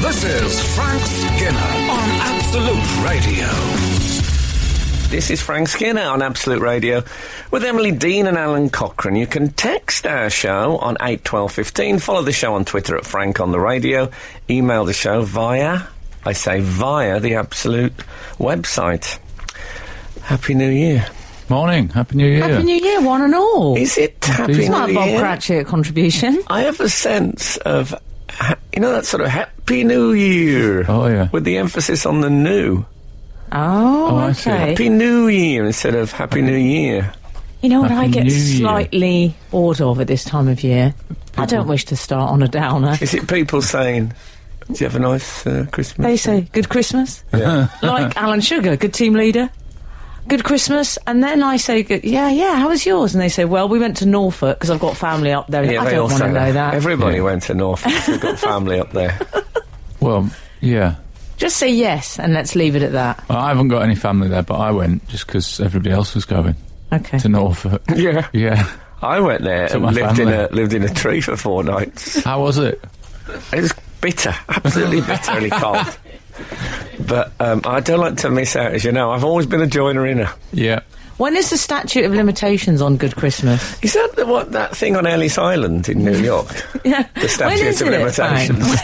This is Frank Skinner on Absolute Radio. This is Frank Skinner on Absolute Radio with Emily Dean and Alan Cochrane. You can text our show on 81215. Follow the show on Twitter at Frank on the Radio. Email the show via the Absolute website. Happy New Year. Morning. Happy New Year. Happy New Year, one and all. Is it Happy New Year? It's not a Bob Cratchit contribution. I have a sense of, that sort of Happy New Year. Oh, yeah. With the emphasis on the new. Oh, I see. okay. Happy New Year instead of Happy New Year. You know what I get New Year. slightly bored of at this time of year? I don't wish to start on a downer. Is it people saying, "Did you have a nice Christmas?" They say, good Christmas. Yeah. Like Alan Sugar, good team leader. Good Christmas. And then I say, how was yours? And they say, well, we went to Norfolk because I've got family up there. Yeah, I they don't all want to say know that. Everybody went to Norfolk. They've got family up there. Well, yeah. Just say yes and let's leave it at that. Well, I haven't got any family there, but I went just because everybody else was going Okay. to Norfolk. Yeah. Yeah. I went there Took and my lived in a tree for 4 nights. How was it? It was bitter, absolutely bitterly cold. But I don't like to miss out, as you know. I've always been a joiner-inner. Yeah. When is the statute of limitations on Good Christmas? Is that that thing on Ellis Island in New York? Yeah. The statute of limitations.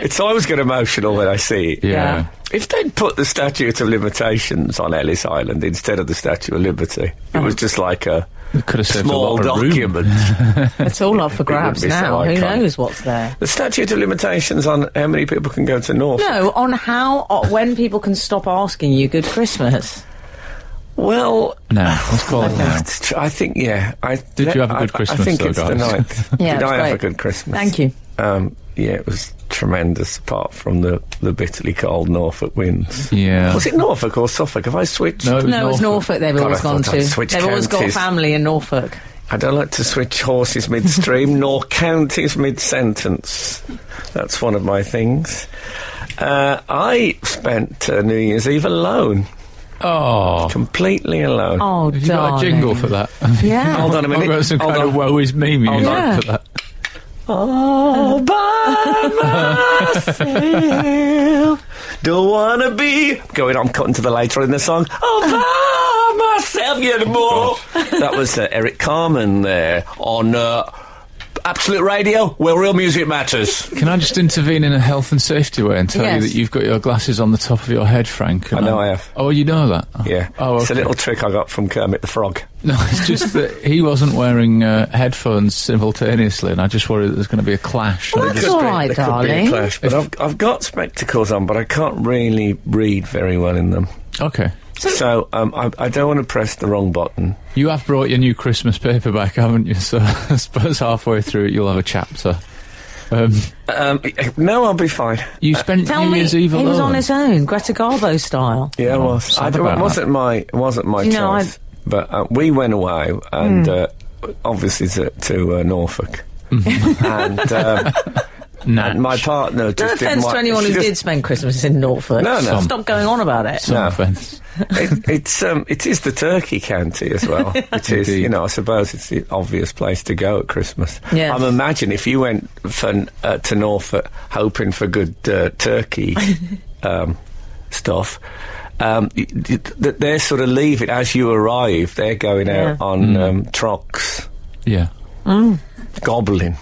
It's always get emotional when I see it. Yeah. If they'd put the statute of limitations on Ellis Island instead of the Statue of Liberty, it was just like a It could have saved small a lot of room. document. It's all up for grabs be so now. Who iconic. knows what's there? The statute of limitations on how many people can go to North. No, on when people can stop asking you Good Christmas. Well, No, let's call it now. I think, yeah. Did you have a good Christmas, I think though, it's guys? the 9th. Yeah, Did it was I have a great. good Christmas? Thank you. Yeah, it was tremendous, apart from the bitterly cold Norfolk winds. Yeah. Was it Norfolk or Suffolk? Have I switched? No, No, it's Norfolk they've God, always I gone thought I'd to. switched They've always got counties. family in Norfolk. I don't like to switch horses midstream, nor counties mid-sentence. That's one of my things. I spent New Year's Eve alone. Oh. Completely alone. Oh, Have you got a jingle for that? Yeah. Hold on a minute. I've got some Hold kind on. of woe is me music Yeah. for that. All by myself. Don't wanna be going on, cutting to the later in the song. All by myself anymore. That was Eric Carmen there on Absolute Radio, where real music matters. Can I just intervene in a health and safety way and tell Yes. you that you've got your glasses on the top of your head, Frank? I know I have. Oh, you know that? Oh. Yeah, Oh, it's a okay. little trick I got from Kermit the Frog. No, it's just that he wasn't wearing headphones simultaneously, and I just worried that there's going to be a clash. Well, And it that's just- all right, There could be a darling. clash, but I've got spectacles on, but I can't really read very well in them. Okay. So I don't want to press the wrong button. You have brought your new Christmas paperback, haven't you? So I suppose halfway through it you'll have a chapter. No, I'll be fine. You spent Tell New me, Year's Eve he alone. was on his own, Greta Garbo style. Yeah, it was. sad It about wasn't my You know, choice. But we went away, and obviously to Norfolk. And my partner No just didn't offence want... to anyone she who just- did spend Christmas in Norfolk. No, no. Stop going on about it. Some No. offence. It is the Turkey County as well. It is, Indeed. I suppose it's the obvious place to go at Christmas. Yes. I imagine if you went to Norfolk hoping for good turkey stuff, they're sort of leaving as you arrive. They're going out on trucks, Yeah. gobbling,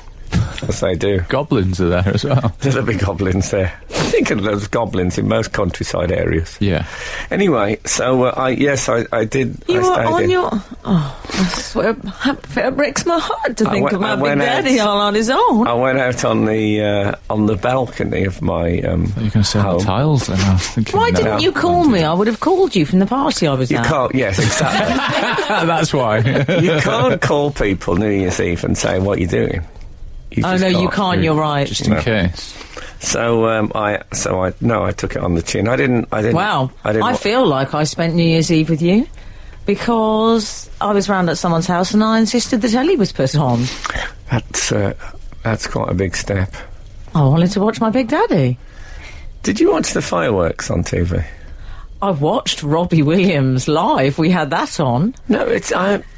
as they do. Goblins are there as well. There'll be goblins there. I think there's goblins in most countryside areas. Yeah. Anyway, so I did. You I were stayed on in. your... Oh, I swear, it breaks my heart to think went- of my I big went daddy out- all on his own. I went out on the balcony of my You're going to say on home. the tiles then. I was thinking, Why no. didn't you call me? I would have called you from the party I was You at. can't. Yes, exactly. That's why. You can't call people New Year's Eve and say what you're doing. You Oh, just no, you can't. You're right. Just in case. So I took it on the chin. I didn't. Wow. I feel like I spent New Year's Eve with you because I was round at someone's house and I insisted the telly was put on. That's quite a big step. I wanted to watch my Big Daddy. Did you watch the fireworks on TV? I watched Robbie Williams live. We had that on. No,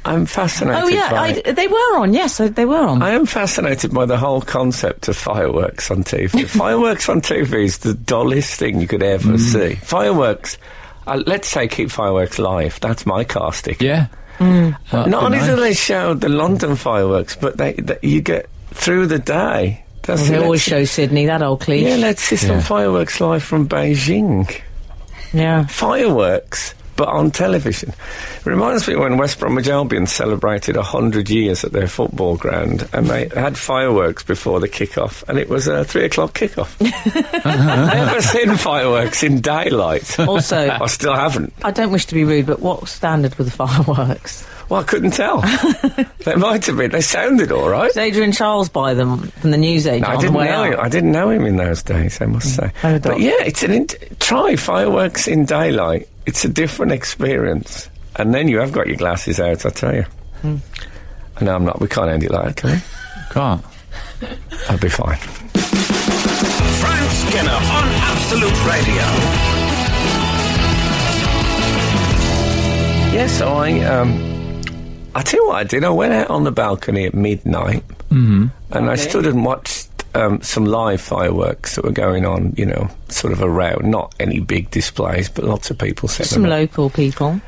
I'm fascinated by it. They were on, yes, they were on. I am fascinated by the whole concept of fireworks on TV. Fireworks on TV is the dullest thing you could ever see. Fireworks, let's say keep fireworks live. That's my car stick. Yeah. Not only do they show the London fireworks, but you get through the day. They always show Sydney, that old cliche. Yeah, let's see some fireworks live from Beijing. Yeah. Fireworks, but on television. It reminds me when West Bromwich Albion celebrated 100 years at their football ground, and they had fireworks before the kick-off, and it was a 3:00 kick-off. Never seen fireworks in daylight. Also, I still haven't. I don't wish to be rude, but what standard were the fireworks? Well, I couldn't tell. They might have been. They sounded all right. Did Adrian Charles buy them from the newsagent? No, I didn't know him in those days, I must say. But yeah, try fireworks in daylight. It's a different experience. And then you have got your glasses out, I tell you. No, we can't end it like that, can we? Can't. I'll be fine. Frank Skinner on Absolute Radio. Yeah, so I tell you what I did. I went out on the balcony at midnight, and I stood and watched some live fireworks that were going on, sort of around. Not any big displays, but lots of people setting some them up. local people.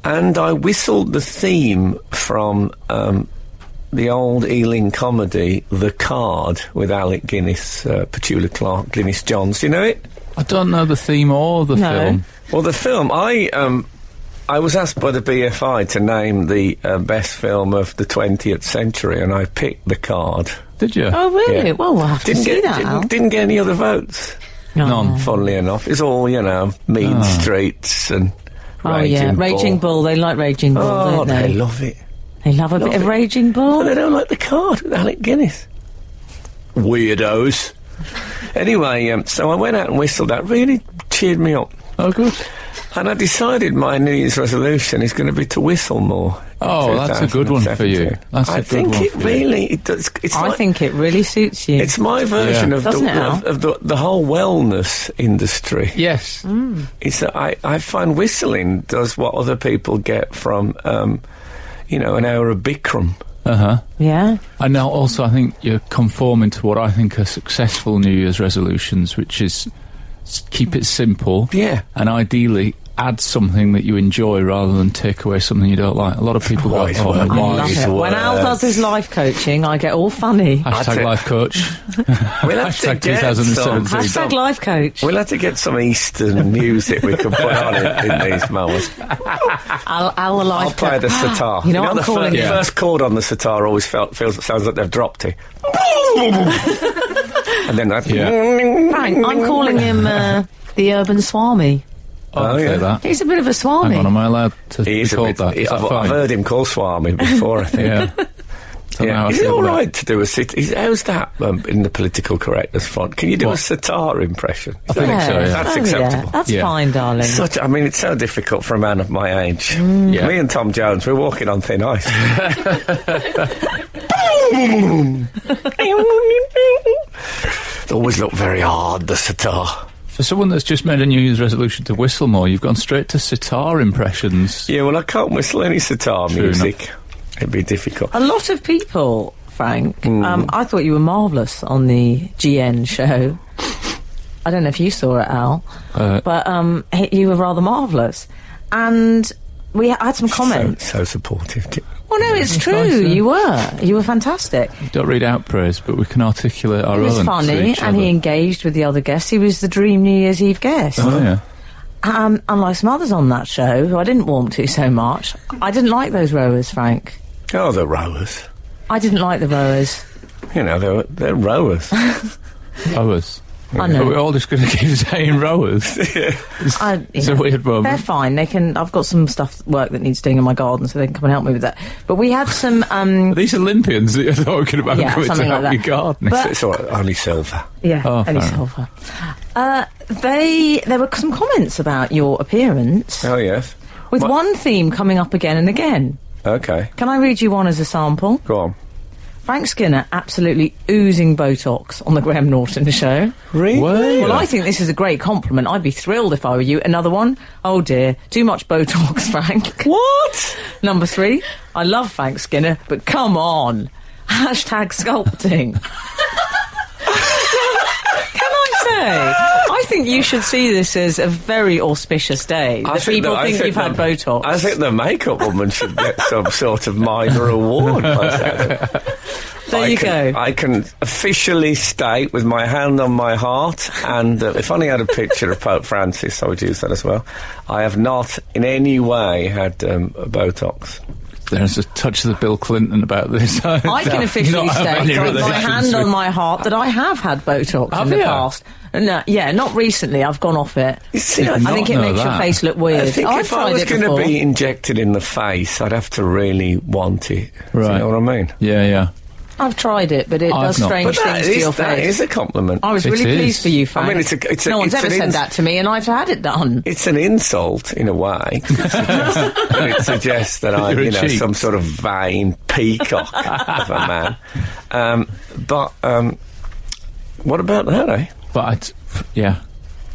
And I whistled the theme from the old Ealing comedy, The Card, with Alec Guinness, Petula Clark, Glynis Johns. Do you know it? I don't know the theme or the film. Well, the film, I was asked by the BFI to name the best film of the 20th century, and I picked The Card. Did you? Oh, really? Yeah. Well, we'll have to see that, Al. Didn't get any other votes. None. Funnily enough. It's all, Mean Streets and Raging Bull. Raging Bull. They like Raging Bull, don't they? They love it. They love a bit of Raging Bull. But they don't like The Card with Alec Guinness. Weirdos. Anyway, so I went out and whistled. That really cheered me up. Oh, good. And I decided my New Year's resolution is going to be to whistle more. Oh, that's a good one for you. I think it really does. I think it really suits you. It's my version of the whole wellness industry. Yes. It's that I find whistling does what other people get from, an hour of Bikram. Yeah. And now also I think you're conforming to what I think are successful New Year's resolutions, which is keep it simple. Yeah. And ideally add something that you enjoy rather than take away something you don't like. A lot of people go, I love it. When Al does his life coaching, I get all funny. Hashtag life coach. We'll have Hashtag to get 2017. Hashtag life coach. We'll have to get some Eastern music we can put on in these moments. Our life I'll play the sitar. You know what I'm calling the first chord on the sitar always sounds like they've dropped it. And then that. Frank, I'm calling him the Urban Swami. I'll say that. He's a bit of a Swami. Hang on, am I allowed to be called that? I've heard him call Swami before, I think. Yeah. Is it all right to do a sitar? How's that in the political correctness front? Can you do a sitar impression? I think so, yeah. That's acceptable. Yeah. That's fine, darling. It's so difficult for a man of my age. Me and Tom Jones, we're walking on thin ice. It always looked very hard, the sitar. For someone that's just made a New Year's resolution to whistle more, you've gone straight to sitar impressions. Yeah, well, I can't whistle any sitar music. It'd be difficult. A lot of people, Frank, I thought you were marvellous on the GN show. I don't know if you saw it, Al, but you were rather marvellous. And we had some comments. So supportive. Well, no, it's true. Nice, you were fantastic. Don't read out praise, but we can articulate our own. He was funny, and he engaged with the other guests. He was the dream New Year's Eve guest. Oh, yeah. Unlike some others on that show, who I didn't warm to so much, I didn't like those rowers, Frank. Oh, the rowers. I didn't like the rowers. They're rowers. Rowers. I know. But we're all just going to keep saying rowers. It's a weird moment. They're fine. I've got some work that needs doing in my garden, so they can come and help me with that. But we had some. These Olympians that you're talking about coming to help your garden. It's all right, only silver. Yeah, only silver. There were some comments about your appearance. Oh yes. With one theme coming up again and again. Okay. Can I read you one as a sample? Go on. Frank Skinner absolutely oozing Botox on the Graham Norton Show. Really? Well, I think this is a great compliment. I'd be thrilled if I were you. Another one? Oh dear, too much Botox, Frank. What? Number 3, I love Frank Skinner, but come on. Hashtag sculpting. Can I say? I think you should see this as a very auspicious day. That people think you've had Botox. I think the makeup woman should get some sort of minor award. There you go. I can officially state with my hand on my heart, and if only I had a picture of Pope Francis, I would use that as well. I have not in any way had Botox. There's a touch of the Bill Clinton about this. I can officially state with my hand on my heart that I have had Botox in the past. No, yeah, not recently. I've gone off it. You see, I think it makes your face look weird. I think if I was going to be injected in the face, I'd have to really want it. Right. Do you know what I mean? Yeah, yeah. I've tried it, but it does strange things to your face. That is a compliment. I was really pleased for you, Frank. I mean, no one's ever said that to me, and I've had it done. It's an insult, in a way. It suggests that I'm, some sort of vain peacock of a man. But what about that, eh? But,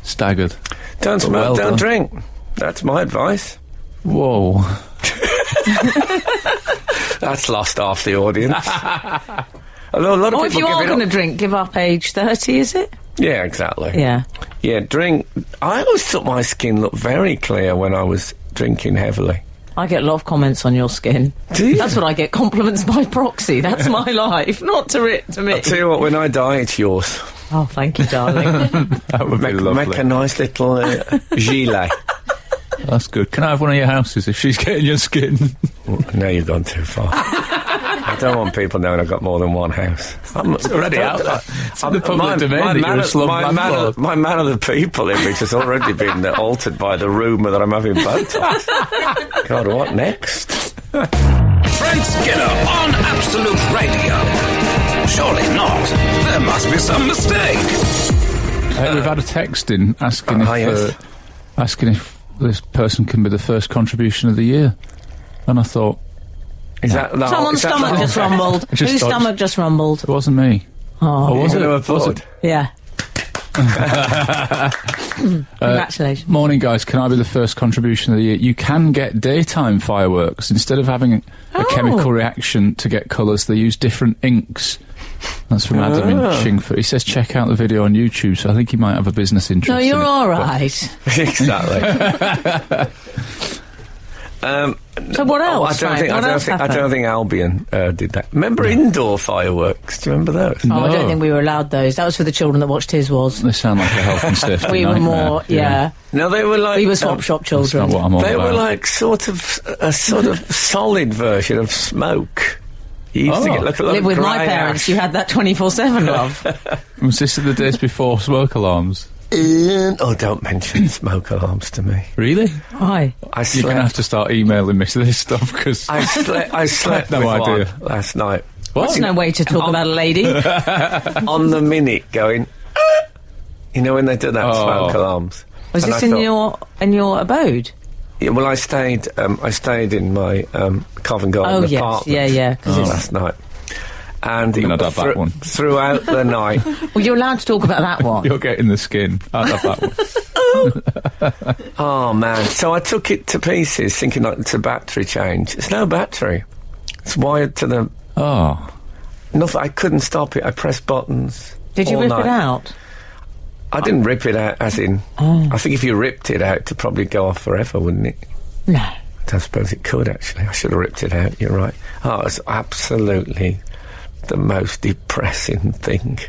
staggered. Don't smoke, don't drink. That's my advice. Whoa. That's lost half the audience. Although a lot of people if you are going to drink, give up age 30, is it? Yeah, exactly. Yeah. Yeah, drink. I always thought my skin looked very clear when I was drinking heavily. I get a lot of comments on your skin. Do you? That's what I get, compliments by proxy. That's my life, not to me. I'll tell you what, when I die, it's yours. Oh, thank you, darling. That would be lovely. Make a nice little gilet. That's good. Can I have one of your houses if she's getting your skin? No, you've gone too far. I don't want people knowing I've got more than one house. It's already out there. It's in the public domain that you're a slum landlord. My man of the people image has already been altered by the rumour that I'm having Botox. God, what next? Frank Skinner on Absolute Radio. Surely not. There must be some mistake. Hey, we've had a text in asking if this person can be the first contribution of the year. And I thought... Someone's stomach just rumbled. Whose stomach just rumbled? It wasn't me. Oh, was it? Was it? Yeah. Congratulations. Morning, guys. Can I be the first contribution of the year? You can get daytime fireworks. Instead of having a chemical reaction to get colours, they use different inks. That's from Adam in Chingford. He says check out the video on YouTube, so I think he might have a business interest. No, you're in it, all right. Exactly. So what else? I don't think Albion did that. Remember indoor fireworks? Do you remember those? No. I don't think we were allowed those. That was for the children that watched his was. They sound like a health and safety We were nightmare. more, yeah. No, they were like... We were swap shop children. That's not what I'm all They about. were like a sort of solid version of smoke. You used to get like a lot Live of with my grey parents, ash. you had that 24/7 love. Was this in the days before smoke alarms? Oh, don't mention smoke alarms to me. Really? Why? You're going to have to start emailing me this stuff, because I slept no with idea. one last night. That's no way to talk about a lady. On the minute, going... You know when they do that, smoke alarms. Was this in your abode? Yeah, well, I stayed in my Covent Garden apartment. Yeah. Last night. And that one. Throughout the night... Well, you're allowed to talk about that one. You're getting the skin. I'd have that one. Oh, man. So I took it to pieces, thinking like it's a battery change. It's no battery. It's wired to the... Oh. Nothing. I couldn't stop it. I pressed buttons. Did you rip it out? I didn't rip it out, as in... I think if you ripped it out, it'd probably go off forever, wouldn't it? No. I don't suppose it could, actually. I should have ripped it out, you're right. Oh, it's absolutely the most depressing thing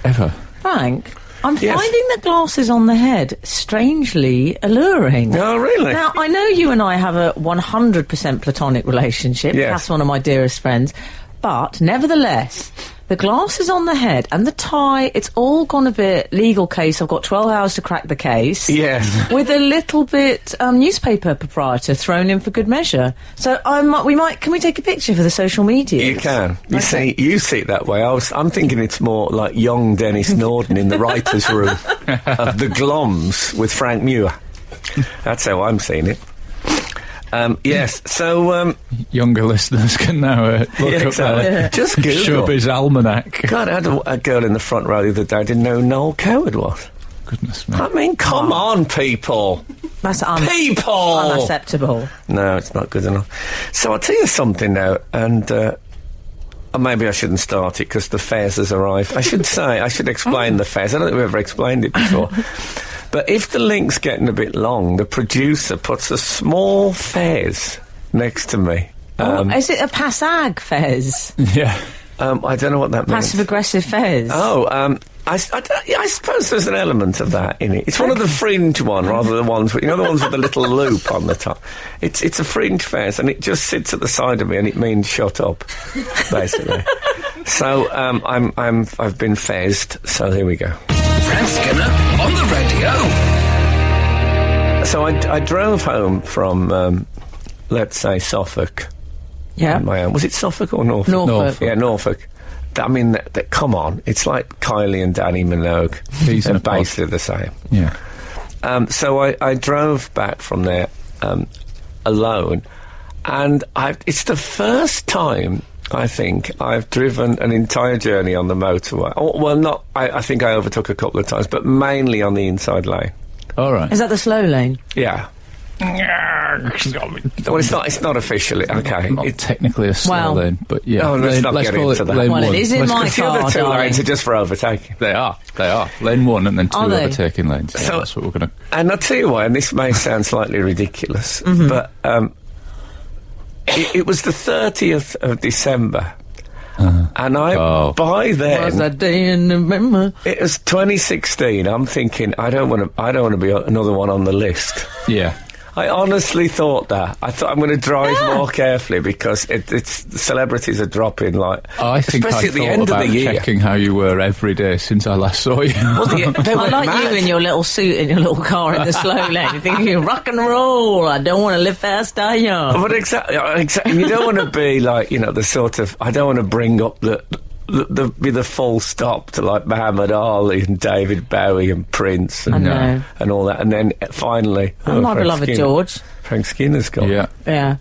Ever. Frank, I'm finding the glasses on the head strangely alluring. Oh, really? Now, I know you and I have a 100% platonic relationship. Yes. That's one of my dearest friends. But, nevertheless... The glasses on the head and the tie, it's all gone a bit legal case. I've got 12 hours to crack the case. Yes. With a little bit newspaper proprietor thrown in for good measure. So can we take a picture for the social media? You can. You see it that way. I'm thinking it's more like young Dennis Norden in the writer's room of the Gloms with Frank Muir. That's how I'm seeing it. Yes, so... Younger listeners can now look up there. Just Google. Shubby's Almanac. God, I had a girl in the front row the other day didn't know who Noel Coward was. Goodness me. I mean, come on, people. That's People! unacceptable. No, it's not good enough. So I'll tell you something now, and maybe I shouldn't start it because the Fez has arrived. I should explain the Fez. I don't think we've ever explained it before. But if the link's getting a bit long, the producer puts a small Fez next to me. Is it a Passag Fez? Yeah. I don't know what that means. Passive-aggressive Fez? Oh, I suppose there's an element of that in it. It's one of the fringe one rather than the ones with, the ones with the little loop on the top. It's a fringe Fez, and it just sits at the side of me, and it means shut up, basically. So I've been Fezzed. So here we go. Frank Skinner on the radio. So I drove home from let's say Suffolk. Yeah. On my own. Was it Suffolk or Norfolk? Norfolk. Yeah, Norfolk. I mean, come on, it's like Kylie and Danny Minogue. They're basically the same. Yeah. So I drove back from there alone, and it's the first time I think I've driven an entire journey on the motorway. Oh, well, I think I overtook a couple of times, but mainly on the inside lane. All right. Is that the slow lane? Yeah. Well, it's not officially, okay. Not technically a slow lane, but yeah. Oh, let's not get into that. Lane Well, one. it is in my The car, other two darling. lanes are just for overtaking. They are. Lane 1 and then 2 Are they? overtaking lanes. Yeah, So- that's what we're going to... And I'll tell you why, and this may sound slightly ridiculous, but it was the 30th of December. And by then, Was that day in November? it was 2016. I'm thinking, I don't want to be another one on the list. Yeah. I honestly thought that. I thought I'm going to drive more carefully because it's the celebrities are dropping I think especially I at the thought end of about the year. checking how you were every day since I last saw you. Well, they I went like mad. you in your little suit in your little car in the slow lane. You're thinking, rock and roll. I don't want to live fast, I am. But exactly. You don't want to be the sort of. I don't want to bring up the full stop to Muhammad Ali and David Bowie and Prince and know. and all that, and then finally, My beloved George. Frank Skinner's gone. Yeah. Yeah.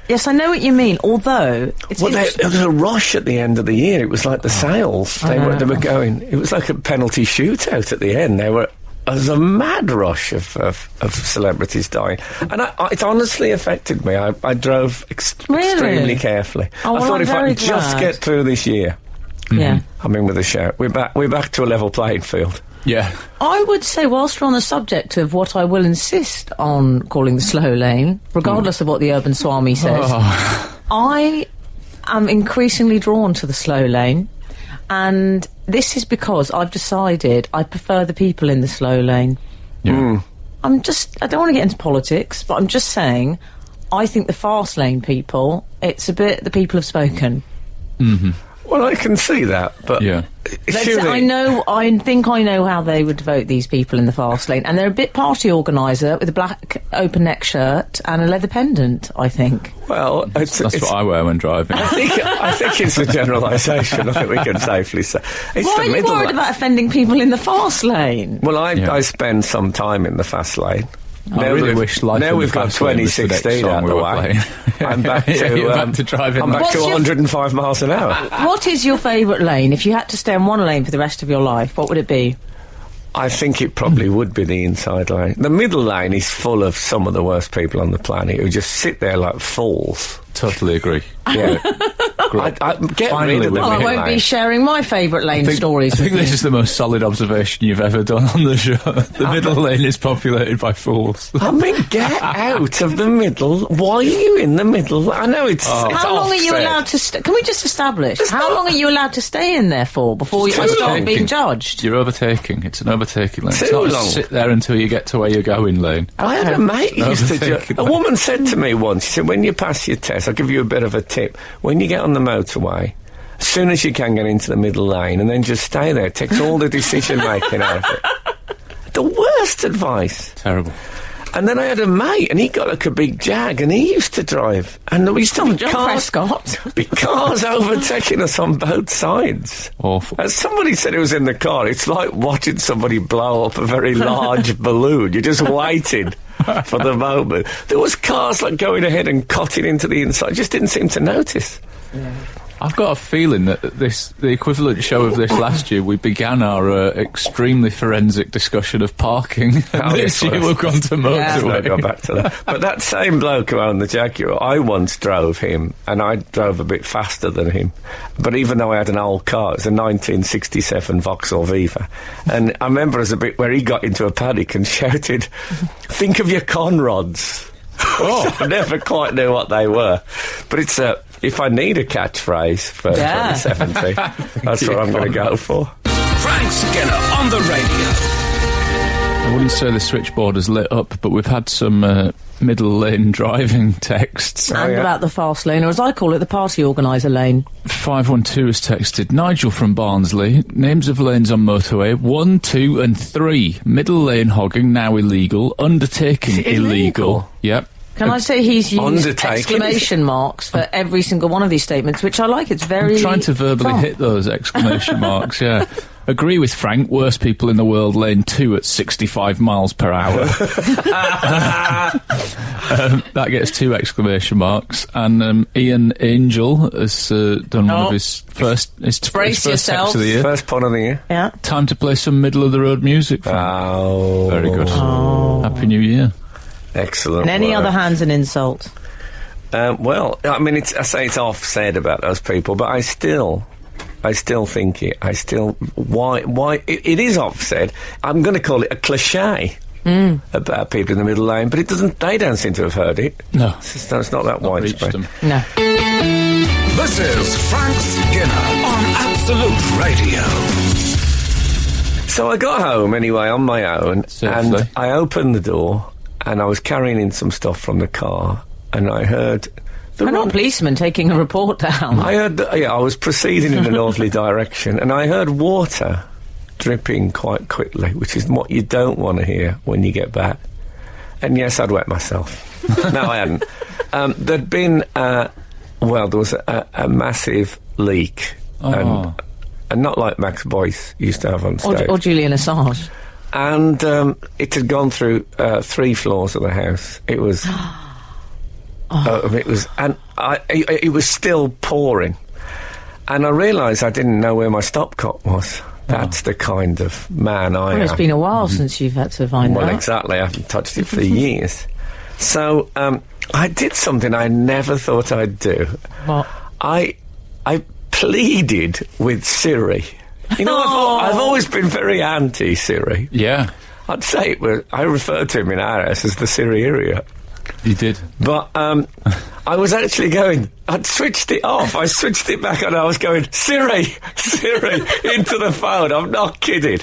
Yes, I know what you mean, although... Well, there was a rush at the end of the year. It was like the sales. They were going... It was like a penalty shootout at the end. There was a mad rush of celebrities dying. And it honestly affected me. I drove extremely carefully. Oh, I well, thought I'm if I very could just glad. get through this year, Yeah. I'm in with a shout. We're back to a level playing field. Yeah. I would say, whilst we're on the subject of what I will insist on calling the slow lane, regardless of what the urban Swami says, I am increasingly drawn to the slow lane, and this is because I've decided I prefer the people in the slow lane. Yeah. I don't want to get into politics, but I'm just saying, I think the fast lane people, it's a bit, the people have spoken. Mm-hmm. Well, I can see that, but Yeah. I think I know how they would vote, these people in the fast lane, and they're a bit party organiser with a black open neck shirt and a leather pendant, I think. Well, That's what I wear when driving. I think it's a generalisation. I think we can safely say it's Why the are you middle worried lane. about offending people in the fast lane? Well, I spend some time in the fast lane. I really wish Life now in we've the got Fast Lane was the next 2016 song out we the were way. playing. I'm back to You're back to driving. I'm back to What's your- 105 miles an hour. What is your favourite lane? If you had to stay on one lane for the rest of your life, what would it be? I think it probably would be the inside lane. The middle lane is full of some of the worst people on the planet who just sit there like fools. Totally agree. Yeah. I get Finally, rid of the Well, I middle won't be lane. sharing my favourite lane I think stories. this is the most solid observation you've ever done on the show. The middle lane is populated by fools. I mean, get out of the middle. Why are you in the middle? I know it's How long are you offset. allowed to stay? Can we just establish, how long are you allowed to stay in there for before you Too start long. being judged? You're overtaking. It's an overtaking lane. Too It's not long. a sit there until you get to where you're going lane. I had a mate who used to Overtaking a woman said to me once, she said, when you pass your test, I'll give you a bit of a tip. When you get on the motorway, as soon as you can get into the middle lane and then just stay there. It takes all the decision making out of it. The worst advice. Terrible. And then I had a mate, and he got like a big Jag, and he used to drive. And we used to have cars overtaking us on both sides. Awful. As somebody said who was in the car, it's like watching somebody blow up a very large balloon. You're just waiting for the moment. There was cars like going ahead and cutting into the inside. I just didn't seem to notice. Yeah. I've got a feeling that the equivalent show of this last year, we began our extremely forensic discussion of parking. This year we've gone to motorway. Yeah. Go back to that. But that same bloke who owned the Jaguar, I once drove him, and I drove a bit faster than him. But even though I had an old car, it was a 1967 Vauxhall Viva. And I remember there's a bit where he got into a panic and shouted, "Think of your conrods." Oh. I never quite knew what they were. But it's if I need a catchphrase for 2017, that's what I'm going to go for. Frank Skinner on the radio. I wouldn't say the switchboard has lit up, but we've had some middle lane driving texts. And about the fast lane, or as I call it, the party organiser lane. 512 has texted, Nigel from Barnsley, names of lanes on motorway, 1, 2 and 3. Middle lane hogging, now illegal. Undertaking, illegal. Yep. Can I say he's used exclamation marks for every single one of these statements, which I like. It's very... I'm trying to verbally hit those exclamation marks, yeah. Agree with Frank, worst people in the world, lane 2 at 65 miles per hour. That gets 2 exclamation marks. And Ian Angel has done one of his first text of the year. First pun of the year. Yeah. Time to play some middle-of-the-road music, Frank. Oh. Very good. Oh. Happy New Year. Excellent. And any other hand's an insult? Well, I mean, I say it's off said about those people, but I still think it. Why it is off said. I'm going to call it a cliche about people in the middle lane, but they don't seem to have heard it. No. It's not that widespread. No. This is Frank Skinner on Absolute Radio. So I got home anyway on my own, and I opened the door, and I was carrying in some stuff from the car, and I heard... not a policeman taking a report down. I heard... I was proceeding in a northerly direction, and I heard water dripping quite quickly, which is what you don't want to hear when you get back. And yes, I'd wet myself. No, I hadn't. There'd been... there was a massive leak, and not like Max Boyce used to have on stage. Or Julian Assange. And it had gone through 3 floors of the house. It was... it was still pouring. And I realised I didn't know where my stopcock was. That's the kind of man I am. It's been a while since you've had to find that. Well, exactly. I haven't touched it for years. So I did something I never thought I'd do. What? I pleaded with Siri. You know, I've always been very anti-Siri. Yeah. I'd say I referred to him in our house as the Siri area. You did. But I was actually I'd switched it off. I switched it back on. I was going, Siri, into the phone. I'm not kidding.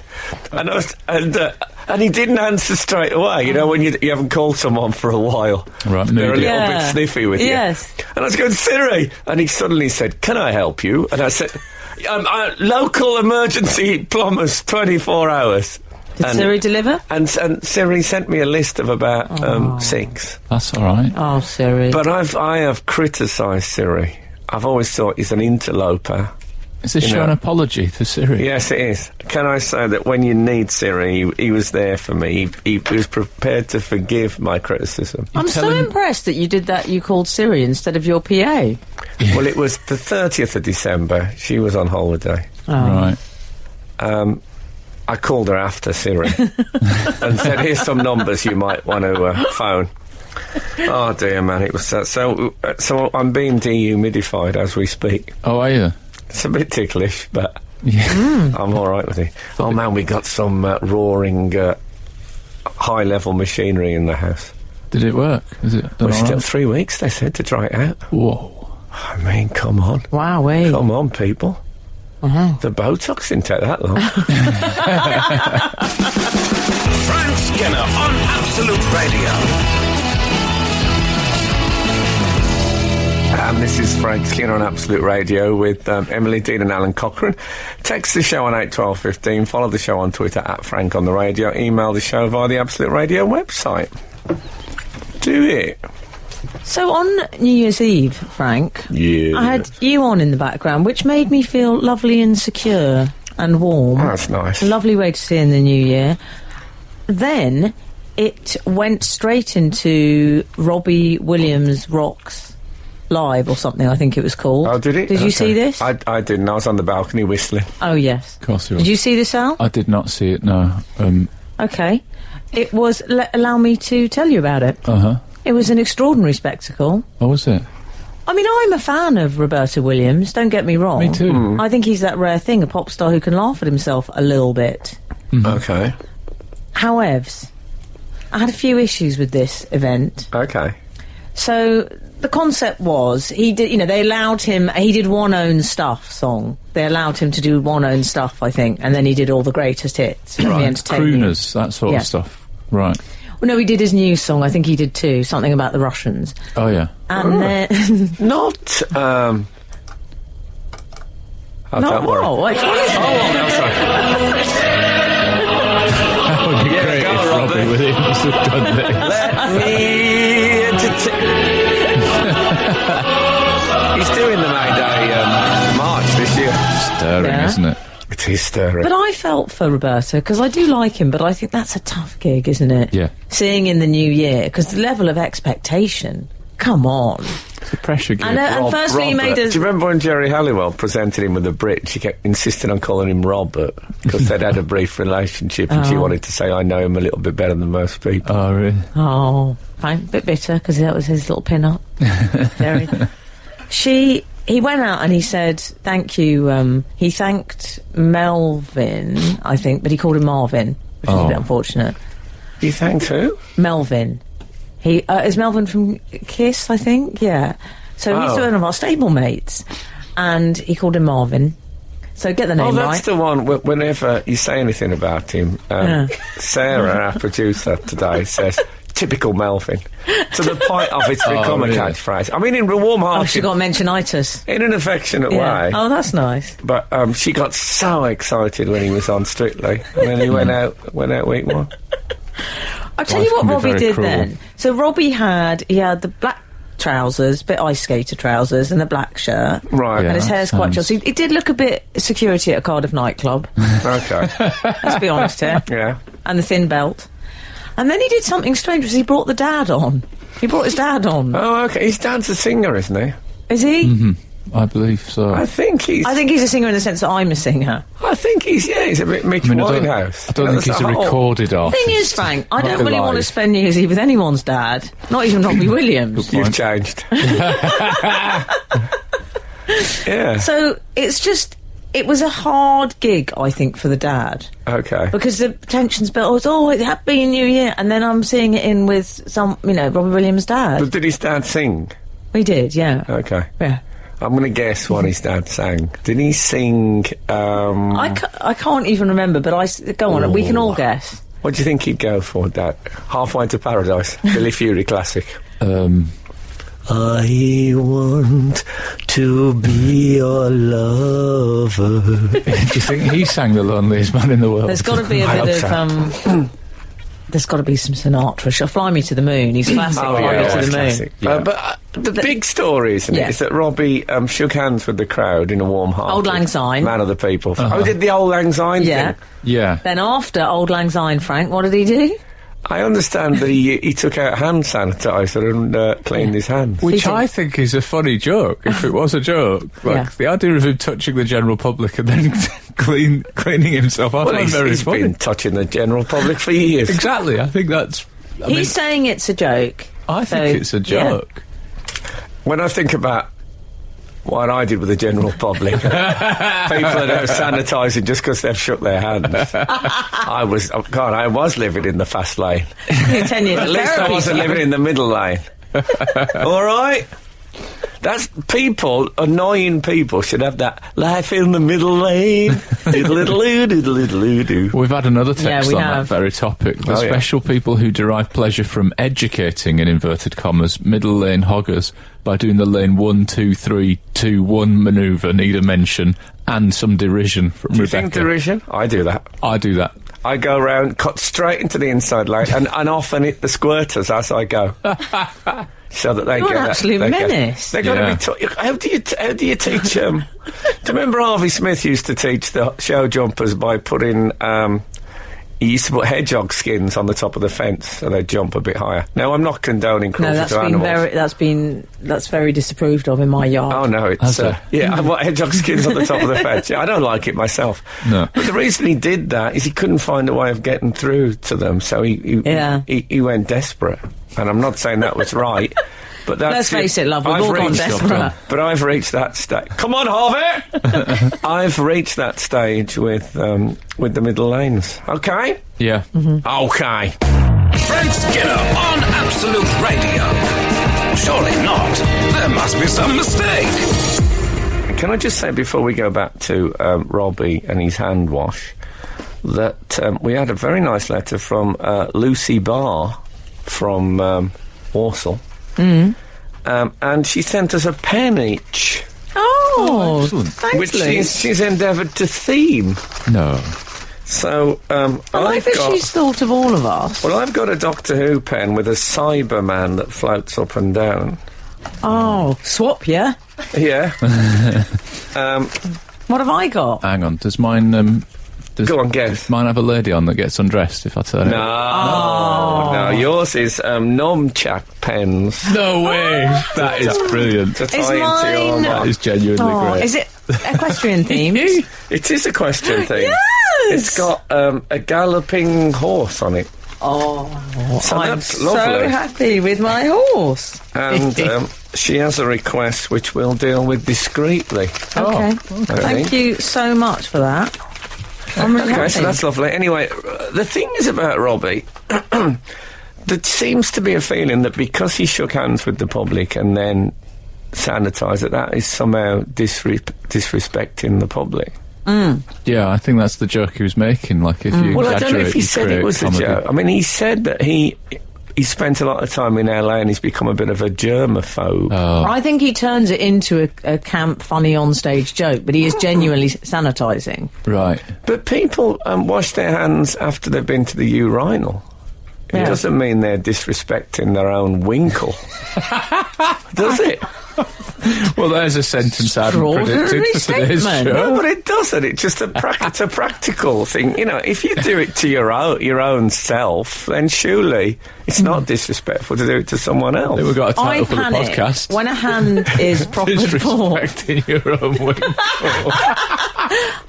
And he didn't answer straight away. You know, when you haven't called someone for a while. Right. They're a little bit sniffy with you. Yes. And I was going, Siri. And he suddenly said, can I help you? And I said... local emergency plumbers, 24 hours. Did Siri deliver? And Siri sent me a list of about 6. That's all right. Oh, Siri. But I have criticised Siri. I've always thought he's an interloper. Is this an apology to Siri? Yes, it is. Can I say that when you need Siri, he was there for me. He was prepared to forgive my criticism. I'm so impressed that you did that. You called Siri instead of your PA. Yeah. Well, it was the 30th of December. She was on holiday. Oh. Right. I called her after Siri and said, here's some numbers you might want to phone. Oh, dear, man. It was so I'm being dehumidified as we speak. Oh, are you? It's a bit ticklish, but I'm all right with it. Oh, man, we got some roaring high-level machinery in the house. Did it work? Is it done? Well, still 3 weeks, they said, to try it out. Whoa. I mean, come on. Wow, Come on, people. The Botox didn't take that long. Frank Skinner on Absolute Radio. And this is Frank Skinner on Absolute Radio with Emily Dean and Alan Cochrane. Text the show on 81215. Follow the show on Twitter at Frank on the Radio. Email the show via the Absolute Radio website. Do it. So on New Year's Eve, Frank, Yeah. I had you on in the background, which made me feel lovely and secure and warm. Oh, that's nice. A lovely way to see in the new year. Then it went straight into Robbie Williams Rocks Live or something, I think it was called. Oh, did it? Did you Okay. see this? I didn't. I was on the balcony whistling. Oh, yes. Of course you Did were. you see this, Al? I did not see it, no. Okay. It was... allow me to tell you about it. Uh-huh. It was an extraordinary spectacle. What was it? I mean, I'm a fan of Roberta Williams, don't get me wrong. Me too. I think he's that rare thing, a pop star who can laugh at himself a little bit. Okay. However, I had a few issues with this event. Okay. So, the concept was, he did, they allowed him, he did One Own Stuff song. They allowed him to do One Own Stuff, I think, and then he did all the greatest hits. From the entertainment. Crooners, that sort Yeah. of stuff. Right. Well, no, he did his new song, I think he did too, something about the Russians. Oh, yeah. And then... Not, Oh, don't worry. what? Which one is it? Oh, no, sorry. That would be great go, if Robbie Robbie. Williams had done this. Let me He's doing the May Day march this year. Stirring, Yeah. isn't it? It is stirring. But I felt for Roberta, because I do like him, but I think that's a tough gig, isn't it? Yeah. Seeing in the new year, because the level of expectation, come on. It's a pressure gig. And firstly he made Do a... you remember when Jerry Halliwell presented him with a Brit? She kept insisting on calling him Robert because they'd had a brief relationship and she wanted to say, I know him a little bit better than most people. Oh, really? Oh, fine, a bit bitter, because that was his little pin-up. Jerry. He went out and he said, thank you, he thanked Melvin, I think, but he called him Marvin, which is a bit unfortunate. You thanked who? Melvin. He is Melvin from Kiss, I think. Yeah. So he's one of our stablemates, and he called him Marvin. So get the name that's right. the one, whenever you say anything about him, Sarah, our producer today, says, typical Melvin. To the point of it's become really? a catchphrase. I mean, in a warm-hearted... Oh, she got mention-itis. in an affectionate Yeah. way. Oh, that's nice. But she got so excited when he was on Strictly, and then he went out week one. I'll tell Life you what can be Robbie very did cruel. then. So Robbie had the black trousers, bit ice skater trousers, and the black shirt. Right. Yeah. And his hair's quite sounds- short. So he did look a bit security at a Cardiff nightclub. Okay. Let's be honest here. Yeah. And the thin belt. And then he did something strange, because he brought the dad on. He brought his dad on. Oh, okay. His dad's a singer, isn't he? Is he? Mm-hmm. I believe so. I think he's a singer in the sense that I'm a singer. he's a bit Mick Winehouse. I don't think he's a recorded artist. Thing is, Frank, I don't Not really want to live. spend New Year's Eve with anyone's dad. Not even Robbie Williams. You've changed. Yeah. So it's just... It was a hard gig, I think, for the dad. Okay. Because the tension's built. Happy New Year. And then I'm seeing it in with some, Robbie Williams' dad. But did his dad sing? We did, yeah. Okay. Yeah. I'm going to guess what his dad sang. Did he sing... I can't even remember, but go on, we can all guess. What do you think he'd go for, Dad? Halfway to Paradise. Billy Fury classic. I want to be your lover. Do you think he sang The Loneliest Man in the World? There's got to be a I bit hope of, there's got to be some Sinatra. Shall Fly Me to the Moon. He's classic. Fly Me to the Moon. classic. Yeah. But the big story, isn't Yeah. it, is that Robbie shook hands with the crowd in a warm heart. Old Lang Syne. Man of the people. Oh, did the Old Lang Syne Yeah. thing? Yeah. Then after Old Lang Syne, Frank, what did he do? I understand that he took out hand sanitizer and cleaned his hands. Which He did. I think is a funny joke, if it was a joke. Like, Yeah. the idea of him touching the general public and then cleaning himself off, Well, I'm he's very funny. been touching the general public for years. Exactly, I think that's... He's saying it's a joke. I think it's a joke. When I think about what I did with the general public, people that have sanitising just because they've shook their hands, I was living in the fast lane. Yeah. 10 years At of least I therapy. wasn't living in the middle lane. All right? That's people, annoying people should have that life in the middle lane. Diddle-diddle-oo, diddle-diddle-oo-doo. We've had another text we on have. that very topic. The special people who derive pleasure from educating, in inverted commas, middle lane hoggers by doing the lane 1, 2, 3, 2, 1 manoeuvre need a mention and some derision from Do you Rebecca. think derision? I do that. I do that. I go round, cut straight into the inside lane, and often hit the squirters as I go. So that they You're get an that- absolute they get- menace. They're going to Yeah. be how do you teach do you remember Harvey Smith used to teach the show jumpers by putting he used to put hedgehog skins on the top of the fence so they jump a bit higher. Now I'm not condoning No, cruelty that's to been animals. that's very disapproved of in my yard. Oh no, it's Has it? I want hedgehog skins on the top of the fence. Yeah, I don't like it myself. No. But the reason he did that is he couldn't find a way of getting through to them, so he went desperate. And I'm not saying that was right, but that's Let's face it, love, we've I've all gone reached- desperate. But I've reached that stage. Come on, Harvey! I've reached that stage with the middle lanes. Okay. Yeah. Okay. Frank Skinner on Absolute Radio. Surely not. There must be some mistake. Can I just say before we go back to Robbie and his hand wash that we had a very nice letter from Lucy Barr from Walsall. And she sent us a pen each, Oh, excellent. thanks, which Liz. she's endeavoured to theme. No. So I like I've that got... she's thought of all of us. Well, I've got a Doctor Who pen with a Cyberman that floats up and down. Oh, swap, yeah? Yeah. What have I got? Hang on. Does mine... Go on, guess. Mine have a lady on that gets undressed if I turn it? No, yours is Nomchak pens. No way! That is brilliant. To tie Is into your mine- That mug. is genuinely Oh, great. is it equestrian themed? It is a question thing. Yes! It's got a galloping horse on it. Oh, So I'm that's so lovely. happy with my horse. And she has a request which we'll deal with discreetly. Okay. Thank you so much for that. I'm really Okay, happy. so that's lovely. Anyway, the thing is about Robbie, there seems to be a feeling that because he shook hands with the public and then sanitised that is somehow disrespecting the public. Yeah, I think that's the joke he was making. Like, if you Well, I exaggerate, don't know if he you said it create was a comedy. joke. I mean, he said that he spent a lot of time in LA and he's become a bit of a germaphobe. I think he turns it into a camp, funny on-stage joke, but he is genuinely sanitising. Right. But people wash their hands after they've been to the urinal. It Yeah. doesn't mean they're disrespecting their own winkle. Does it? Well, there's a sentence I hadn't predicted Extraordinary for today's statement. show. No, but it doesn't. It's just it's a practical thing. You know, if you do it to your own self, then surely it's not disrespectful to do it to someone I else. think we've got a I title for the panic podcast. when a hand is proffered forth. Disrespecting your own winkle.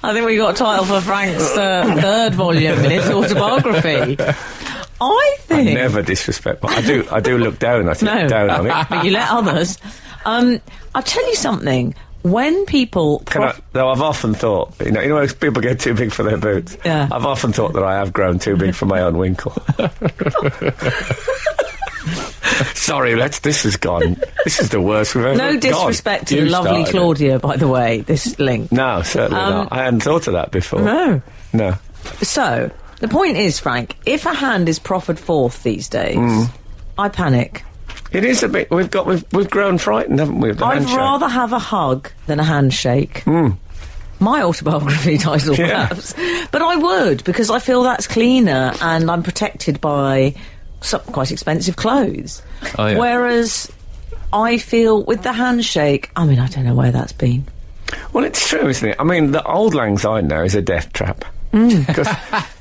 I think we got a title for Frank's third volume in his autobiography. I think... Never disrespect, but I do look down. I think No. down on it. But you let others. I'll tell you something. When people... Though I've often thought, you know, when people get too big for their boots. Yeah. I've often thought that I have grown too big for my own winkle. Sorry, this is gone. This is the worst we've ever No disrespect to the You lovely started it. Claudia, by the way, this link. No, certainly not. I hadn't thought of that before. No. No. So, the point is, Frank, if a hand is proffered forth these days, I panic. It is a bit. We've grown frightened, haven't we? Of the I'd handshake. rather have a hug than a handshake. My autobiography title, Yeah. perhaps. But I would, because I feel that's cleaner and I'm protected by some quite expensive clothes. Oh, yeah. Whereas I feel with the handshake, I mean, I don't know where that's been. Well, it's true, isn't it? I mean, the old lang syne now is a death trap. Because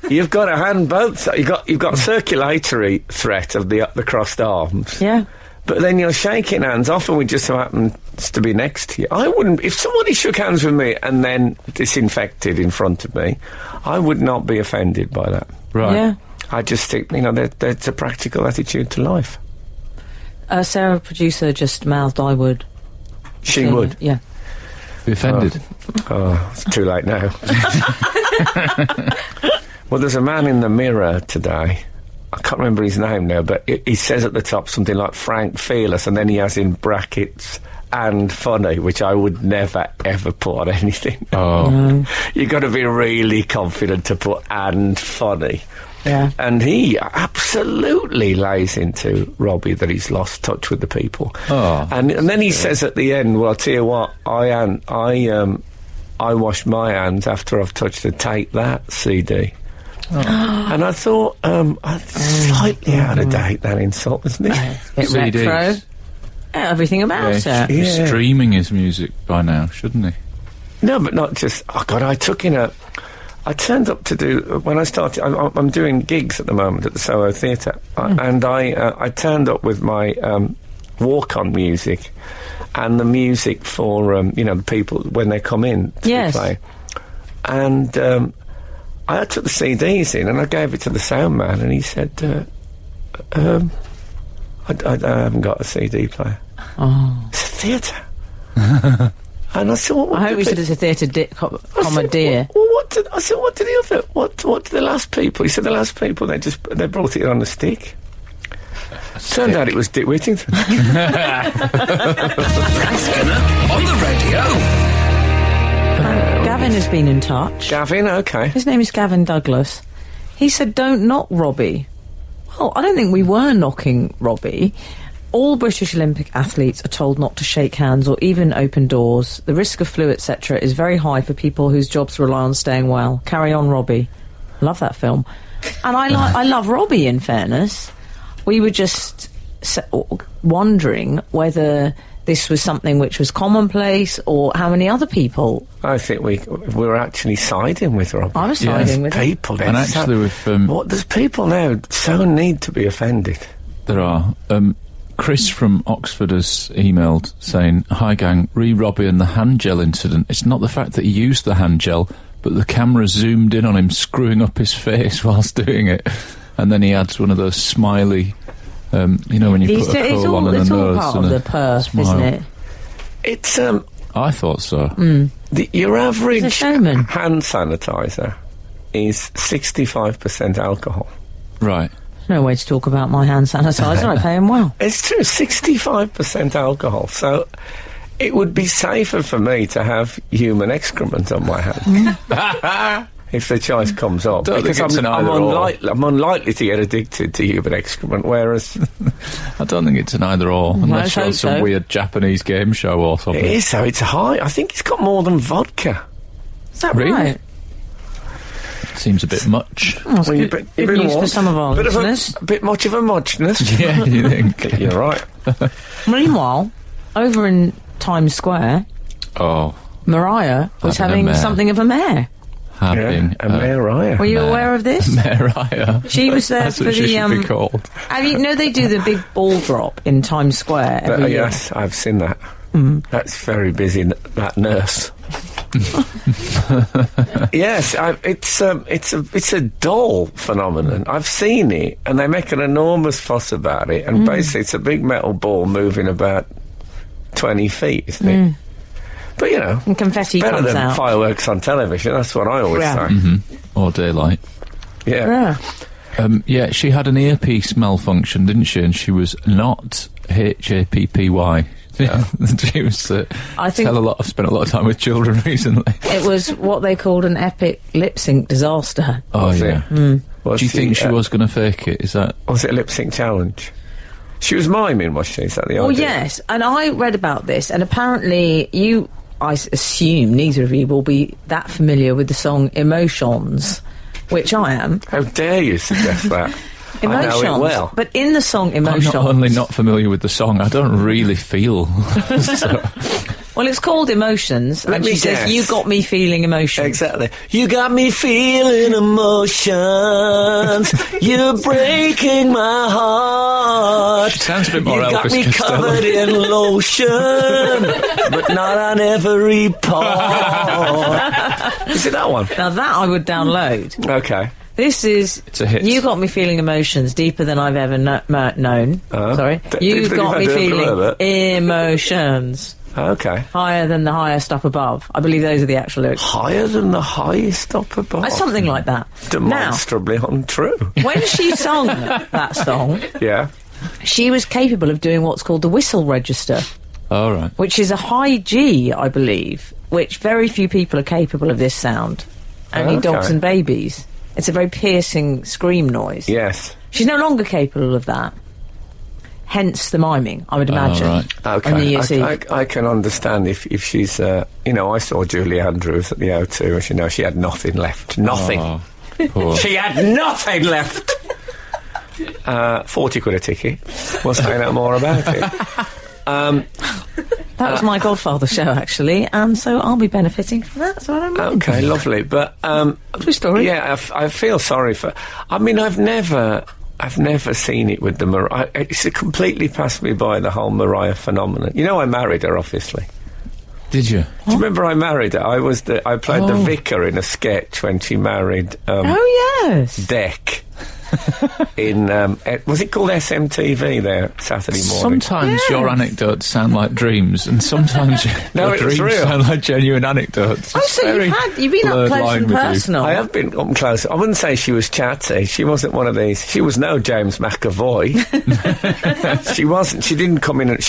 you've got a hand both sides. You've got circulatory threat of the crossed arms. Yeah. But then you're shaking hands. Often we just so happens to be next to you. I wouldn't... If somebody shook hands with me and then disinfected in front of me, I would not be offended by that. Right. Yeah. I just think, you know, there's a practical attitude to life. Sarah, producer, just mouthed I would. She would. Yeah. Be offended. Oh, it's too late now. Well, there's a man in the Mirror today. I can't remember his name now, but he says at the top something like Frank Fearless, and then he has in brackets and funny, which I would never, ever put on anything. Oh. No. You've got to be really confident to put and funny. Yeah. And he absolutely lays into Robbie that he's lost touch with the people. Oh. And then he says at the end, well, I'll tell you what, I wash my hands after I've touched the Take That CD. Oh. And I thought, slightly out of date, that insult, isn't it? A bit retro. Everything about it. Should be streaming his music by now, shouldn't he? No, but not just... Oh, God, I turned up to do... When I started... I'm doing gigs at the moment at the Soho Theatre. And I turned up with my walk-on music and the music for, the people when they come in to play. And I took the CDs in and I gave it to the sound man and he said... I haven't got a CD player. Oh. It's a theatre. And I said, I hope you said it's a theatre comma dear. What did the last people? He said the last people, they brought it on a stick. Turned out it was Dick Whittington. Frank Skinner on the radio. Gavin has been in touch. Gavin, okay. His name is Gavin Douglas. He said, don't knock Robbie. Well, I don't think we were knocking Robbie. All British Olympic athletes are told not to shake hands or even open doors. The risk of flu, etc., is very high for people whose jobs rely on staying well. Carry on, Robbie. Love that film. And I love Robbie, in fairness. We were just wondering whether this was something which was commonplace or how many other people... I think we were actually siding with Robbie. I was siding with people. And actually with... there's people now so need to be offended. There are. Chris from Oxford has emailed saying, "Hi gang, re Robbie and the hand gel incident. It's not the fact that he used the hand gel, but the camera zoomed in on him screwing up his face whilst doing it." And then he adds one of those smiley, when you put a curl on and a nose. It's all part of the perf, isn't it? It's, I thought so. Your average hand sanitizer is 65% alcohol. Right. No way to talk about my hand sanitizer. I pay him well. It's true, 65% alcohol. So it would be safer for me to have human excrement on my hands. If the choice comes up. Because I'm unlikely to get addicted to human excrement, whereas... I don't think it's an either-or, unless you're on some weird Japanese game show or something. It is, so it's high. I think it's got more than vodka. Is that right? Seems a bit much. Oh, good news for some of our listeners. A bit much of a muchness. Yeah, you think? You're right. Meanwhile, over in Times Square, Mariah was having something of a mare. Mariah. Were you aware of this? Mariah. She was there That's for what the. She should be called. They do the big ball drop in Times Square every year. Yes, I've seen that. That's very busy. That nurse. Yes, it's a dull phenomenon. I've seen it, and they make an enormous fuss about it. And basically, it's a big metal ball moving about 20 feet, isn't it? But and confetti it's better comes than out. Fireworks on television. That's what I always say. Or daylight. Yeah. She had an earpiece malfunction, didn't she? And she was not HAPPY. Yeah. She was. I've spent a lot of time with children recently. It was what they called an epic lip sync disaster. Oh yeah. Do you think she was going to fake it? Is that? Was it a lip sync challenge? She was miming, was she? Is that the idea? Oh yes, and I read about this, and apparently I assume neither of you will be that familiar with the song Emotions, which I am. How dare you suggest that? Emotions. I know it well. But in the song Emotions... I'm not only not familiar with the song, I don't really feel... Well, it's called Emotions, and she says, "You got me feeling emotions." Exactly. You got me feeling emotions. You're breaking my heart. She sounds a bit more Elvis Costello. You got me covered in lotion, but not on every pore. Is it that one? Now that I would download. Okay. This is... It's a hit. You got me feeling emotions deeper than I've ever known. Sorry. You got me feeling emotions. Okay. Higher than the highest up above. I believe those are the actual lyrics. Higher than the highest up above? Something like that. Demonstrably untrue. When she sung that song... Yeah. She was capable of doing what's called the whistle register. All right. which is a high G, I believe, which very few people are capable of this sound. Only dogs and babies. It's a very piercing scream noise. Yes. She's no longer capable of that. Hence the miming, I would imagine. Right. Okay. On New Year's Eve. I can understand if she's, I saw Julie Andrews at the O2, and she had nothing left. Nothing. Oh, poor. She had nothing left. 40 quid a ticket. We'll say no more about it. That was my Godfather show, actually, and so I'll be benefiting from that, so I don't mind. Okay, lovely. But, True story. yeah, I feel sorry for... I mean, I've never seen it with the Mariah. It's completely passed me by, the whole Mariah phenomenon. You know, I married her, obviously. Did you? Do you remember I married her? I played the vicar in a sketch when she married Oh, yes. Deck. In was it called SMTV there Saturday morning? Sometimes your anecdotes sound like dreams, and sometimes your it's dreams real. sound like genuine anecdotes. Oh, so you've been up close and personal. I have been up close. I wouldn't say she was chatty. She wasn't one of these. She was no James McAvoy. She wasn't. She didn't come in and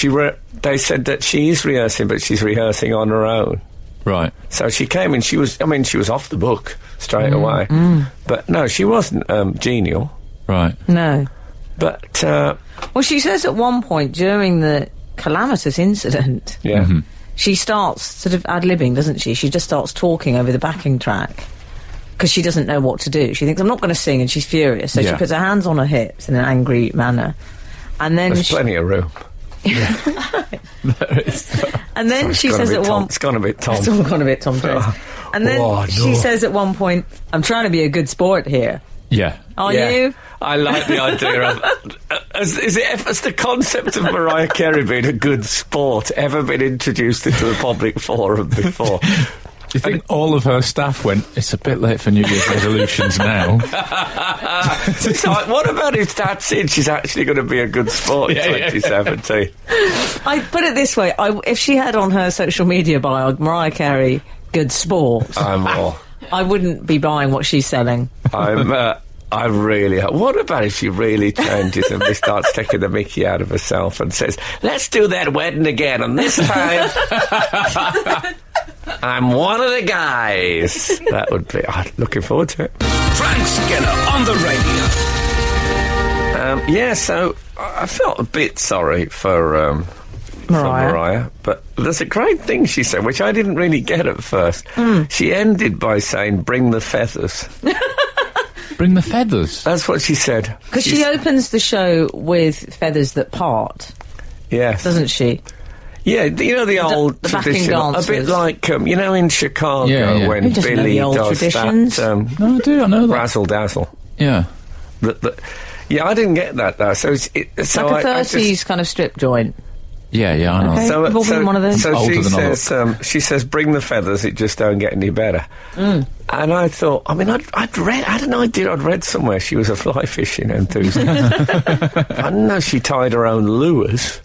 they said that she is rehearsing, but she's rehearsing on her own. Right. So she came in, she was off the book straight away. But no, she wasn't genial. Right. No. But, Well, she says at one point during the calamitous incident, yeah. she starts sort of ad-libbing, doesn't she? She just starts talking over the backing track because she doesn't know what to do. She thinks, I'm not going to sing, and she's furious. So she puts her hands on her hips in an angry manner. And then There's plenty of room. And then she says at one... It's gone a bit Tom. It's all gone a bit Tom Jones. And then she says at one point, I'm trying to be a good sport here. Yeah. Are you? I like the idea of... Has the concept of Mariah Carey being a good sport ever been introduced into the public forum before? Do you think all of her staff went, it's a bit late for New Year's resolutions now? So, what about if that's it? She's actually going to be a good sport in 2017. I put it this way, if she had on her social media bio, Mariah Carey, good sport, I wouldn't be buying what she's selling. I really... What about if she really changes and starts taking the mickey out of herself and says, let's do that wedding again, and this time... I'm one of the guys. That would be... looking forward to it. Frank Skinner on the radio. So I felt a bit sorry for Mariah, but there's a great thing she said, which I didn't really get at first. She ended by saying, bring the feathers. Bring the feathers? That's what she said. Because she opens the show with feathers that part. Yes. Doesn't she? Yeah, you know the old tradition, a bit like in Chicago when Billy does traditions? that. No, I do. I know that. Razzle dazzle. Yeah. Yeah, I didn't get that though. So it's like a 30s kind of strip joint. Yeah, I know. Okay. So, You've all been one of those? So she says, bring the feathers, it just don't get any better. And I thought, I had an idea, I'd read somewhere she was a fly fishing enthusiast. I didn't know she tied her own lures.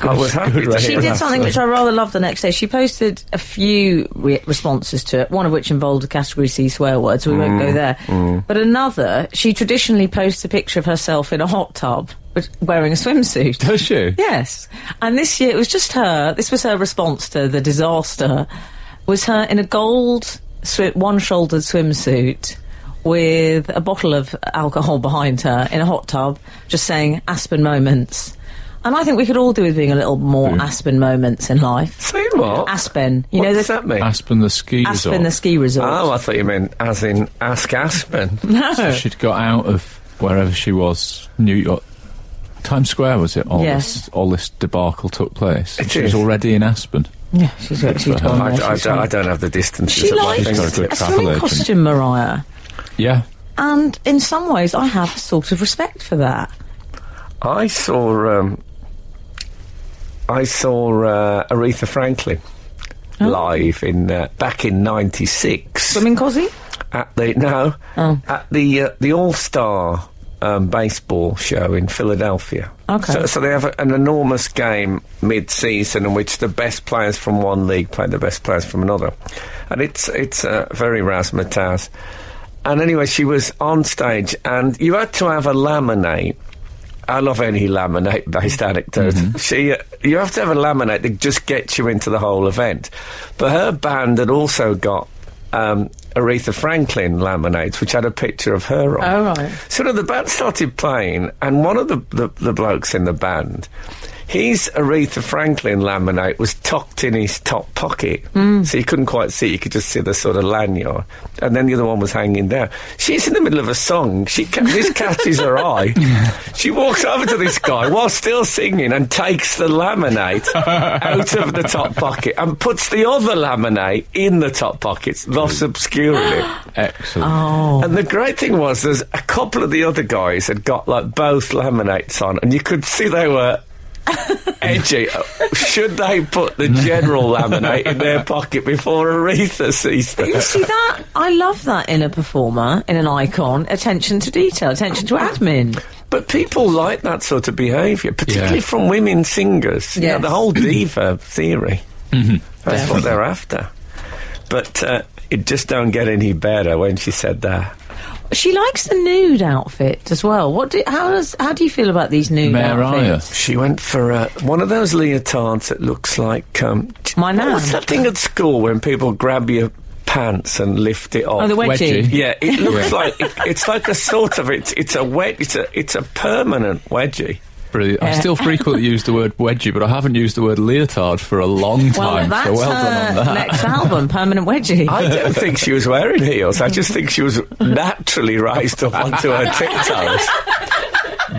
I was happy to She hear did that. something which I rather loved the next day. She posted a few responses to it, one of which involved a category C swear word, so we won't go there. But another, she traditionally posts a picture of herself in a hot tub wearing a swimsuit. Does she? Yes. And this year, it was just her, this was her response to the disaster, was her in a gold one-shouldered swimsuit with a bottle of alcohol behind her in a hot tub, just saying Aspen moments. And I think we could all do with being a little more Aspen moments in life. Say what? Aspen. What does that mean? Aspen the ski resort. Aspen the ski resort. Oh, I thought you meant as in Ask Aspen. No. So she'd got out of wherever she was, New York. Times Square, was it? All this debacle took place. She was already in Aspen. Yeah, she's gone there. I don't have the distances. She likes a swimming costume, Mariah. Yeah. And in some ways, I have a sort of respect for that. I saw Aretha Franklin live back in '96. Swimming cosy? At the All-Star baseball show in Philadelphia. Okay. So they have an enormous game mid-season in which the best players from one league play the best players from another, and it's very razzmatazz. And anyway, she was on stage, and you had to have a laminate I love any laminate-based anecdote. You have to have a laminate that just gets you into the whole event. But her band had also got Aretha Franklin laminates, which had a picture of her on. Oh, right. So the band started playing, and one of the blokes in the band, his Aretha Franklin laminate was tucked in his top pocket, so you couldn't quite see it, you could just see the sort of lanyard, and then the other one was hanging down. She's in the middle of a song, this catches her eye, she walks over to this guy while still singing and takes the laminate out of the top pocket and puts the other laminate in the top pocket, thus obscuring it. Excellent. Oh. And the great thing was, there's a couple of the other guys had got like both laminates on, and you could see they were edgy. Should they put the general laminate in their pocket before Aretha sees them? You see that? I love that in a performer, in an icon. Attention to detail, attention to admin. But people like that sort of behaviour, particularly from women singers. You know, the whole diva theory. That's what they're after. But it just don't get any better when she said that. She likes the nude outfit as well. How do you feel about these nude Mariah. outfits? She went for one of those leotards that looks like... My nan. What's that thing at school when people grab your pants and lift it off? Oh, the wedgie. Yeah, it looks like... It's like a sort of... It's a permanent wedgie. Brilliant. I still frequently use the word wedgie, but I haven't used the word leotard for a long time. Well, that's so well done on that. next album, Permanent Wedgie. I don't think she was wearing heels. I just think she was naturally raised up onto her tiptoes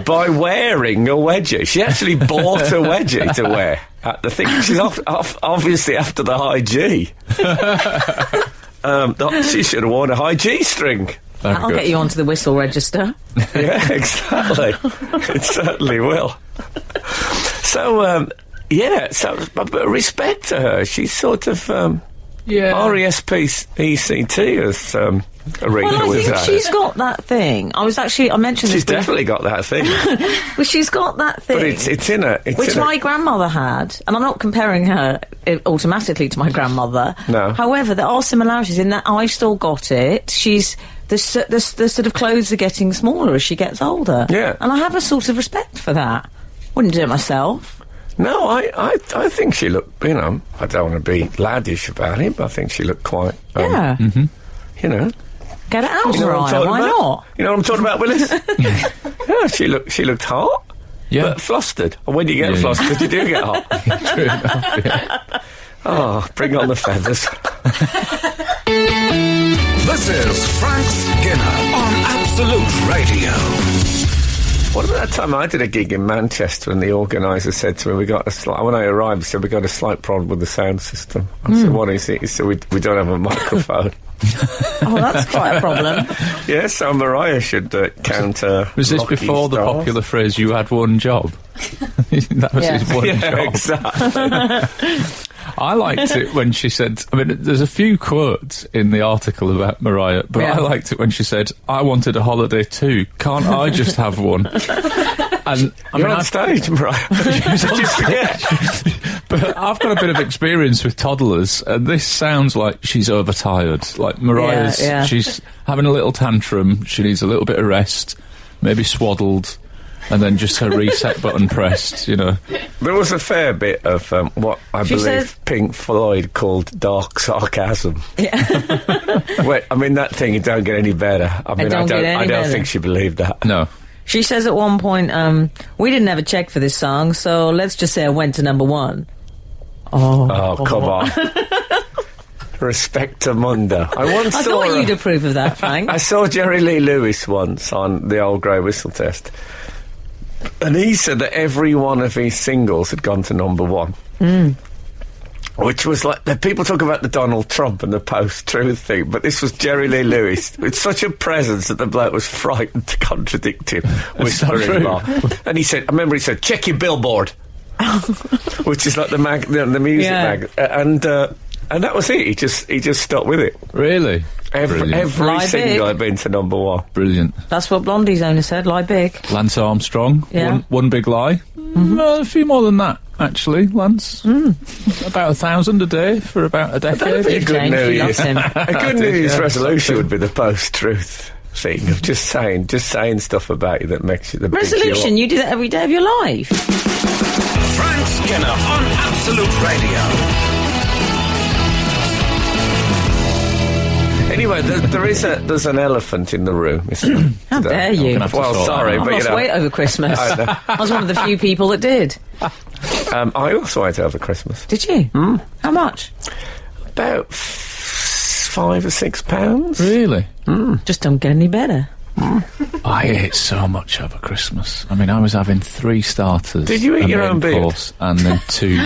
by wearing a wedgie. She actually bought a wedgie to wear at the thing. She's obviously after the high G. She should have worn a high G string. I'll get you onto the whistle register. Yeah, exactly. It certainly will. So, but respect to her. She's sort of R-E-S-P-E-C-T as Aretha was. Well, I think she's got that thing. I mentioned She's this. definitely got that thing. Well, she's got that thing. But it's in her. Which my grandmother had, and I'm not comparing her automatically to my grandmother. No. However, there are similarities in that I've still got it. The sort of clothes are getting smaller as she gets older. Yeah. And I have a sort of respect for that. Wouldn't do it myself. No, I think she looked, I don't want to be laddish about it, but I think she looked quite, Yeah. you know. Get it out, You know what I'm Mariah, talking why about? not? You know what I'm talking about, Willis? Yeah, she looked hot. Yeah. But flustered. And when you get flustered, you do get hot. True enough, yeah. Oh, bring on the feathers. This is Frank Skinner on Absolute Radio. What about that time I did a gig in Manchester and the organiser said to me, when I arrived, he said, we got a slight problem with the sound system. I said, what is it? He said, we don't have a microphone. Oh, that's quite a problem. Yeah, so Mariah should counter. Was this Rocky before the Stars. popular phrase, you had one job? That was his one job. Exactly. I liked it when she said, there's a few quotes in the article about Mariah, but I liked it when she said, I wanted a holiday too. Can't I just have one? And You're on stage, Mariah. Did you forget? But I've got a bit of experience with toddlers, and this sounds like she's overtired. Like Mariah's, she's having a little tantrum, she needs a little bit of rest, maybe swaddled, and then just her reset button pressed, There was a fair bit of what I believe Pink Floyd called dark sarcasm. Yeah. That thing, it don't get any better. I don't think she believed that. No. She says at one point, we didn't have a check for this song, so let's just say I went to number one. Oh, come on. Respectamundo. I thought you'd approve of that, Frank. I saw Jerry Lee Lewis once on the old Grey Whistle test, and he said that every one of his singles had gone to number one. Which was like, the people talk about the Donald Trump and the post-truth thing, but this was Jerry Lee Lewis with such a presence that the bloke was frightened to contradict him, whispering bar. And he said, check your Billboard, which is like the music mag, and that was it. He just stuck with it. Really? Every single had been to number one. Brilliant. That's what Blondie's owner said, lie big. Lance Armstrong, one big lie. A few more than that, actually, Lance. About 1,000 a day for about a decade. A good New Year's resolution would be the post-truth. thing of just saying stuff about you that makes you the resolution. You do that every day of your life. Frank Skinner on Absolute Radio. Anyway, there's an elephant in the room. How dare you? Well, sorry, I but lost weight over Christmas. I was one of the few people that did. I also ate over Christmas. Did you? How much? About £5 or £6. Really? Just don't get any better. I ate so much over Christmas. I mean, I was having 3 starters. Did you eat your own beard? Course, and then two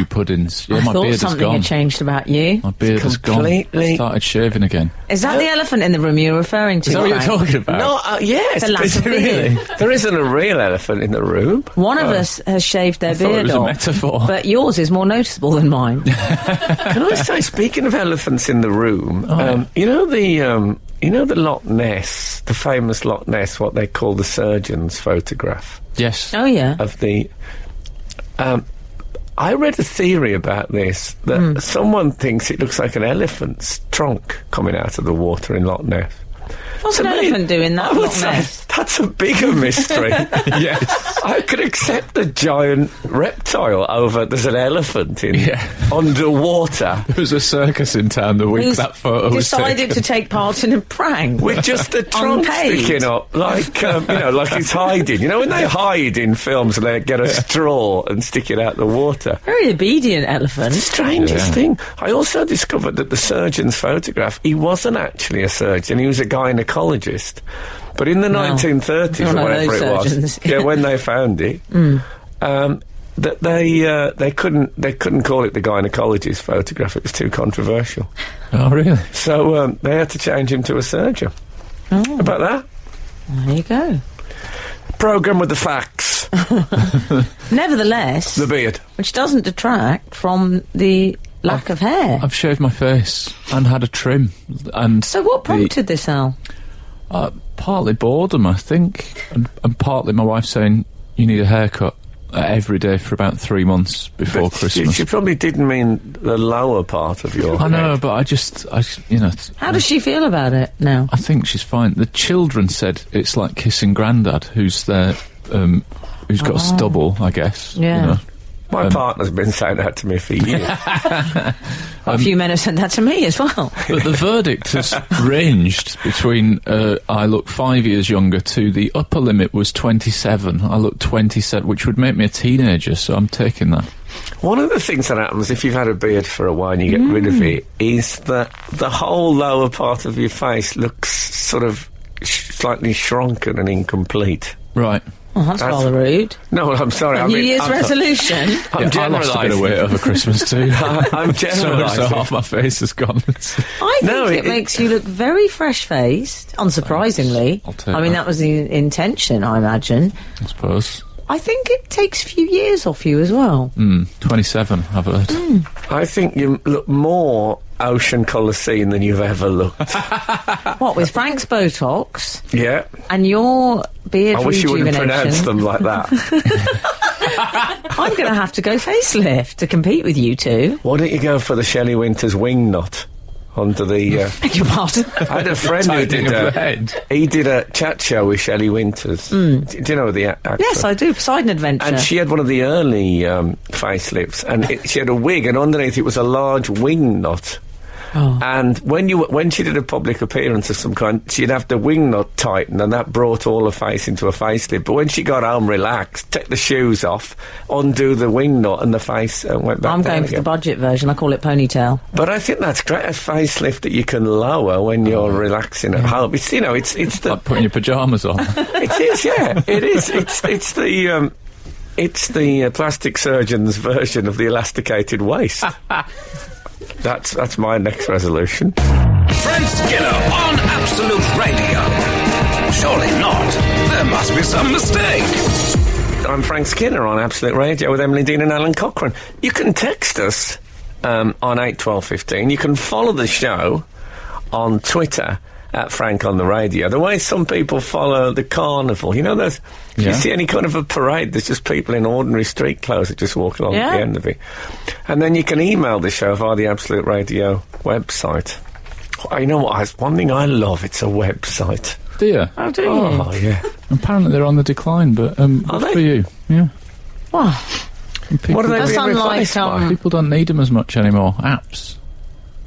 puddings. Yeah, I my thought beard is something gone. had changed about you. My beard is gone. Started shaving again. Is that the elephant in the room you're referring to? Is that what you're Frank? talking about? No, yes. The lack of beard. There isn't a real elephant in the room. One of us has shaved their I thought it beard was a off, metaphor. but yours is more noticeable than mine. Can I say, speaking of elephants in the room, you know the Loch Ness, the famous Loch Ness, what they call the surgeon's photograph? Yes. Oh, yeah. Of the... I read a theory about this, that someone thinks it looks like an elephant's trunk coming out of the water in Loch Ness. What's an elephant doing that I would Loch say Ness? that's a bigger mystery. Yes. I could accept a giant reptile over there's an elephant in underwater. There was a circus in town the week Who's that photo was decided taken. to take part in a prank With just the trunk Unpaid. sticking up, like, like he's hiding. You know, when they hide in films and they get a straw and stick it out the water. Very obedient elephant. Strangest thing. I also discovered that the surgeon's photograph, he wasn't actually a surgeon, he was a gynecologist. But in the 1930s or whatever it was, when they found it, that they couldn't call it the gynecologist photograph. It was too controversial. Oh, really? So they had to change him to a surgeon. Oh. How about that? There you go. Programme with the facts. Nevertheless, The beard. which doesn't detract from the lack of hair. I've shaved my face and had a trim. And So what prompted this, Al? partly boredom, I think, and partly my wife saying you need a haircut every day for about 3 months before Christmas. She probably didn't mean the lower part of your I know, head. but How does she feel about it now? I think she's fine. The children said it's like kissing Grandad, who's there, who's got a stubble, I guess. Yeah. You know. My partner's been saying that to me for years. A few men have said that to me as well. But the verdict has ranged between I look 5 years younger to the upper limit was 27. I look 27, which would make me a teenager, so I'm taking that. One of the things that happens if you've had a beard for a while and you get rid of it is that the whole lower part of your face looks sort of slightly shrunken and incomplete. Right. Oh, that's rather rude. No, I'm sorry. New Year's resolution. I'm I lost a bit of weight over Christmas too. I'm so generalising. half my face has gone. I think it makes you look very fresh-faced, unsurprisingly. I'll take I mean, that. that was the intention, I imagine. I suppose. I think it takes a few years off you as well. 27, I've heard. I think you look more ocean Coliseum than you've ever looked. What, with Frank's Botox Yeah. and your beard I wish you wouldn't pronounce rejuvenation? them like that. I'm going to have to go facelift to compete with you two. Why don't you go for the Shelley Winters wing knot onto the... Beg your pardon. I had a friend who Tightening did of the head. he did a chat show with Shelley Winters. Do you know the actor? Yes, I do. Poseidon Adventure. And she had one of the early facelifts, and she had a wig, and underneath it was a large wing knot. Oh. And when she did a public appearance of some kind, she'd have the wing knot tighten, and that brought all her face into a facelift. But when she got home, relaxed, take the shoes off, undo the wing knot, and the face went back I'm down going for the again. budget version. I call it ponytail. But I think that's great, a facelift that you can lower when you're relaxing at home. It's it's the Like putting your pyjamas on. it is, yeah, it is. It's the plastic surgeon's version of the elasticated waist. That's my next resolution. Frank Skinner on Absolute Radio. Surely not. There must be some mistake. I'm Frank Skinner on Absolute Radio with Emily Dean and Alan Cochrane. You can text us on 81215. You can follow the show on Twitter at Frank on the Radio. The way some people follow the carnival. You know, if you see any kind of a parade, there's just people in ordinary street clothes that just walk along at the end of it. And then you can email the show via the Absolute Radio website. You know what? One thing I love, it's a website. Do you? Oh, do you? Oh, yeah. Apparently they're on the decline, but good they? for you. Yeah. Wow. What are they That's being unlike, replaced by? People don't need them as much anymore. Apps.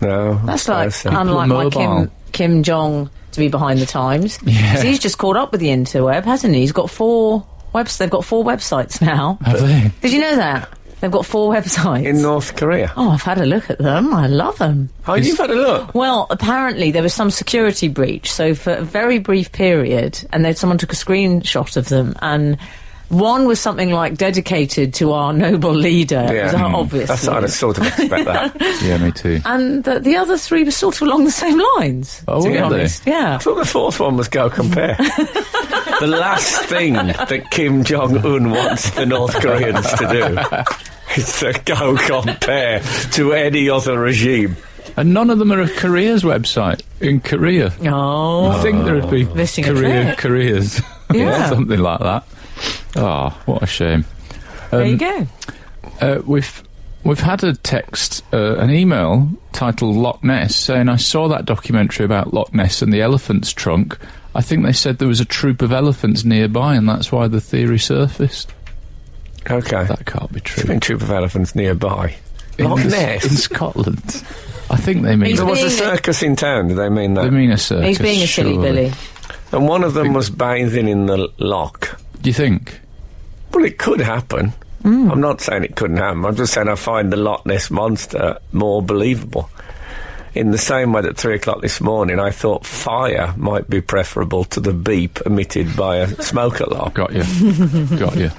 No. That's like People unlike mobile. Kim Jong to be behind the times. Yeah. 'Cause he's just caught up with the interweb, hasn't he? He's got they've got 4 websites now. Have they? Did you know that? They've got 4 websites. In North Korea. Oh, I've had a look at them. I love them. Oh, you've had a look? Well, apparently there was some security breach, so for a very brief period, and then someone took a screenshot of them, and one was something like dedicated to our noble leader. Yeah. Obviously. That's I'd sort of expect that. Yeah, me too. And the other 3 were sort of along the same lines. Oh, to be really? honest. Yeah. I thought the 4th one was Go Compare. The last thing that Kim Jong-un wants the North Koreans to do is to go compare to any other regime. And none of them are a careers website in Korea. Oh. I think there'd be Missing a trick. careers. Yeah. Something like that. Oh, what a shame. There you go. We've had a text, an email titled Loch Ness saying, I saw that documentary about Loch Ness and the elephant's trunk. I think they said there was a troop of elephants nearby and that's why the theory surfaced. Okay. That can't be true. There's been a troop of elephants nearby. Loch Ness? In Scotland. I think they mean... There was a circus in town, do they mean that? They mean a circus. He's being a silly surely. Billy. And one of them was bathing in the loch. Do you think? Well, it could happen. I'm not saying it couldn't happen. I'm just saying I find the Loch Ness Monster more believable. In the same way that 3 o'clock this morning, I thought fire might be preferable to the beep emitted by a smoke alarm. Got you. Got you.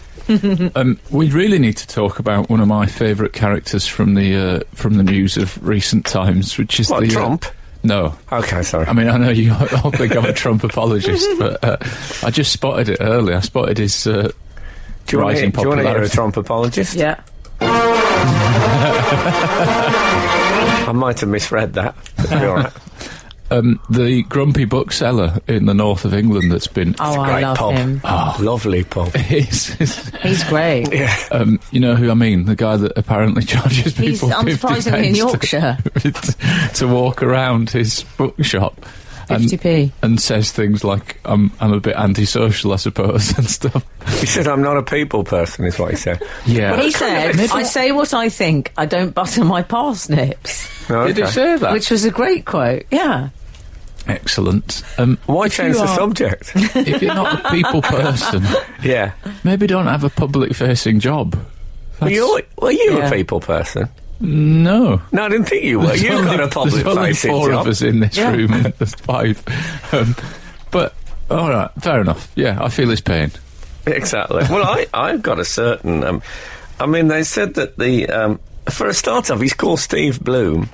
We really need to talk about one of my favourite characters from the news of recent times, which is What, Trump? No. Okay, sorry. I mean, I know you all think I'm a Trump apologist, but I just spotted it early. I spotted his do you want rising to hear a popularity. Trump apologist? Yeah. I might have misread that. That'll be all right. The grumpy bookseller in the north of England that's been... Oh, I Great love pub. him. Oh, lovely pub. He's great. Yeah. You know who I mean? The guy that apparently charges He's people 50 unsurprisingly in pence Yorkshire. to walk around his bookshop. 50p. And says things like, I'm a bit antisocial, I suppose, and stuff. He said, I'm not a people person, is what he said. Yeah. He said, I say what I think, I don't butter my parsnips. Okay. Did he say that? Which was a great quote, yeah. Excellent. Why change the subject? If you're not a people person, Yeah. maybe don't have a public-facing job. Were you Yeah. a people person? No. No, I didn't think you were. You've got a public There's only facing 4 job. of us in this Yeah. room, and there's 5. But, all right, fair enough. Yeah, I feel his pain. Exactly. Well, I've got a certain... I mean, they said that for a start off, he's called Steve Bloom,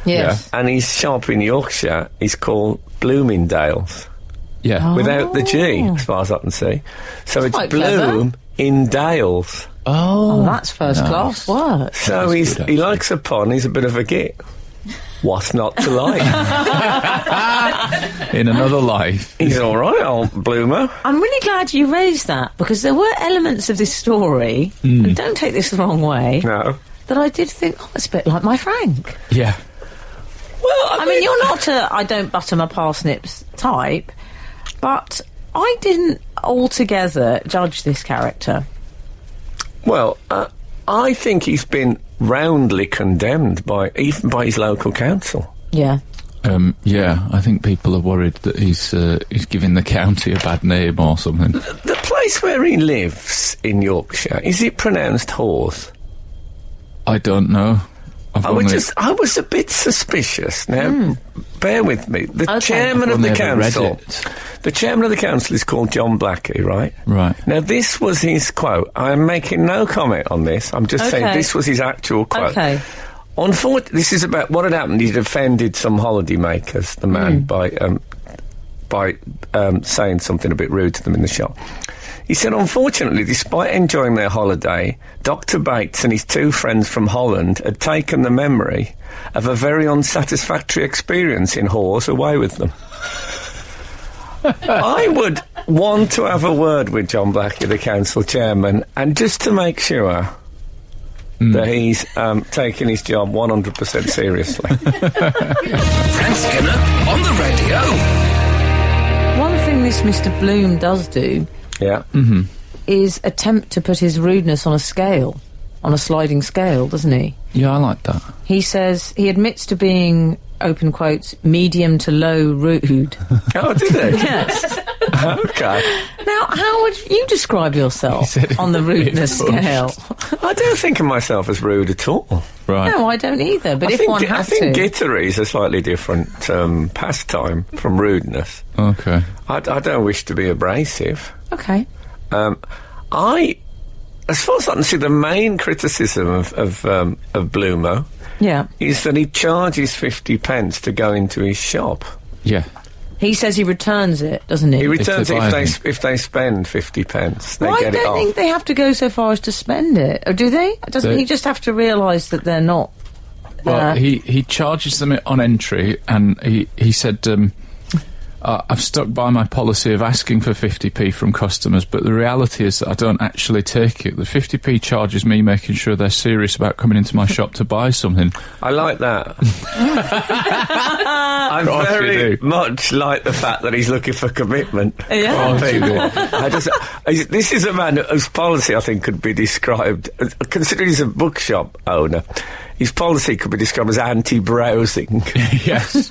Yes. and his shop in Yorkshire is called Bloomingdale's, Yeah. without the G, as far as I can see. So it's quite clever. Bloom in Dales. Oh, that's first class work. So That's good, he likes a pun, he's a bit of a git. What's not to like? In another life. He's all right, old Bloomer. I'm really glad you raised that, because there were elements of this story, and don't take this the wrong way, No. that I did think, oh, it's a bit like my Frank. Yeah. Well, I mean, you're not I don't butter my parsnips type, but I didn't altogether judge this character. Well, I think he's been roundly condemned even by his local council. Yeah. Yeah, I think people are worried that he's giving the county a bad name or something. The place where he lives in Yorkshire, is it pronounced Hawes? I don't know. I was a bit suspicious. Now, bear with me. The Okay. chairman of I've the only ever read council, it. the chairman of the council is called John Blackie, right? Right. Now, this was his quote. I'm making no comment on this. I'm just saying Okay. this was his actual quote. Okay. Unfortunately, this is about what had happened. He'd offended some holiday makers, the man, by saying something a bit rude to them in the shop. He said, unfortunately, despite enjoying their holiday, Dr. Bates and his 2 friends from Holland had taken the memory of a very unsatisfactory experience in Hawes away with them. I would want to have a word with John Blackie, the council chairman, and just to make sure that he's taking his job 100% seriously. Frank Skinner on the radio. One thing this Mr. Bloom does do is attempt to put his rudeness on a scale, on a sliding scale, doesn't he? Yeah, I like that. He says he admits to being, open quotes, medium to low rude. Oh, did he? Yes. Okay. Now, how would you describe yourself on the rudeness scale? I don't think of myself as rude at all. Right. No, I don't either, but if one had to... I think gittery is a slightly different pastime from rudeness. Okay. I don't wish to be abrasive. Okay. As far as I can see, the main criticism of Bloomo is that he charges 50 pence to go into his shop. Yeah. He says he returns it, doesn't he? He returns it if they spend 50 pence. They get it off. I don't think they have to go so far as to spend it. Or do they? Doesn't he just have to realise that they're not... Well, he charges them on entry, and he said... I've stuck by my policy of asking for 50p from customers, but the reality is that I don't actually take it. The 50p charge is me making sure they're serious about coming into my shop to buy something. I like that. I very much like the fact that he's looking for commitment from people. This is a man whose policy, I think, could be described, considering he's a bookshop owner, his policy could be described as anti-browsing. Yes.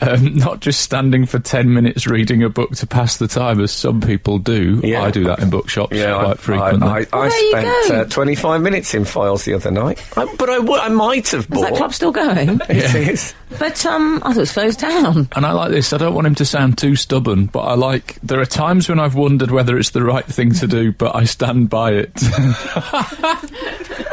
Not just standing for 10 minutes reading a book to pass the time, as some people do. Yeah. I do that in bookshops quite frequently. I spent 25 minutes in files the other night. I might have bought... Is that club still going? It is. But I thought it was closed down. And I like this. I don't want him to sound too stubborn, but there are times when I've wondered whether it's the right thing to do, but I stand by it.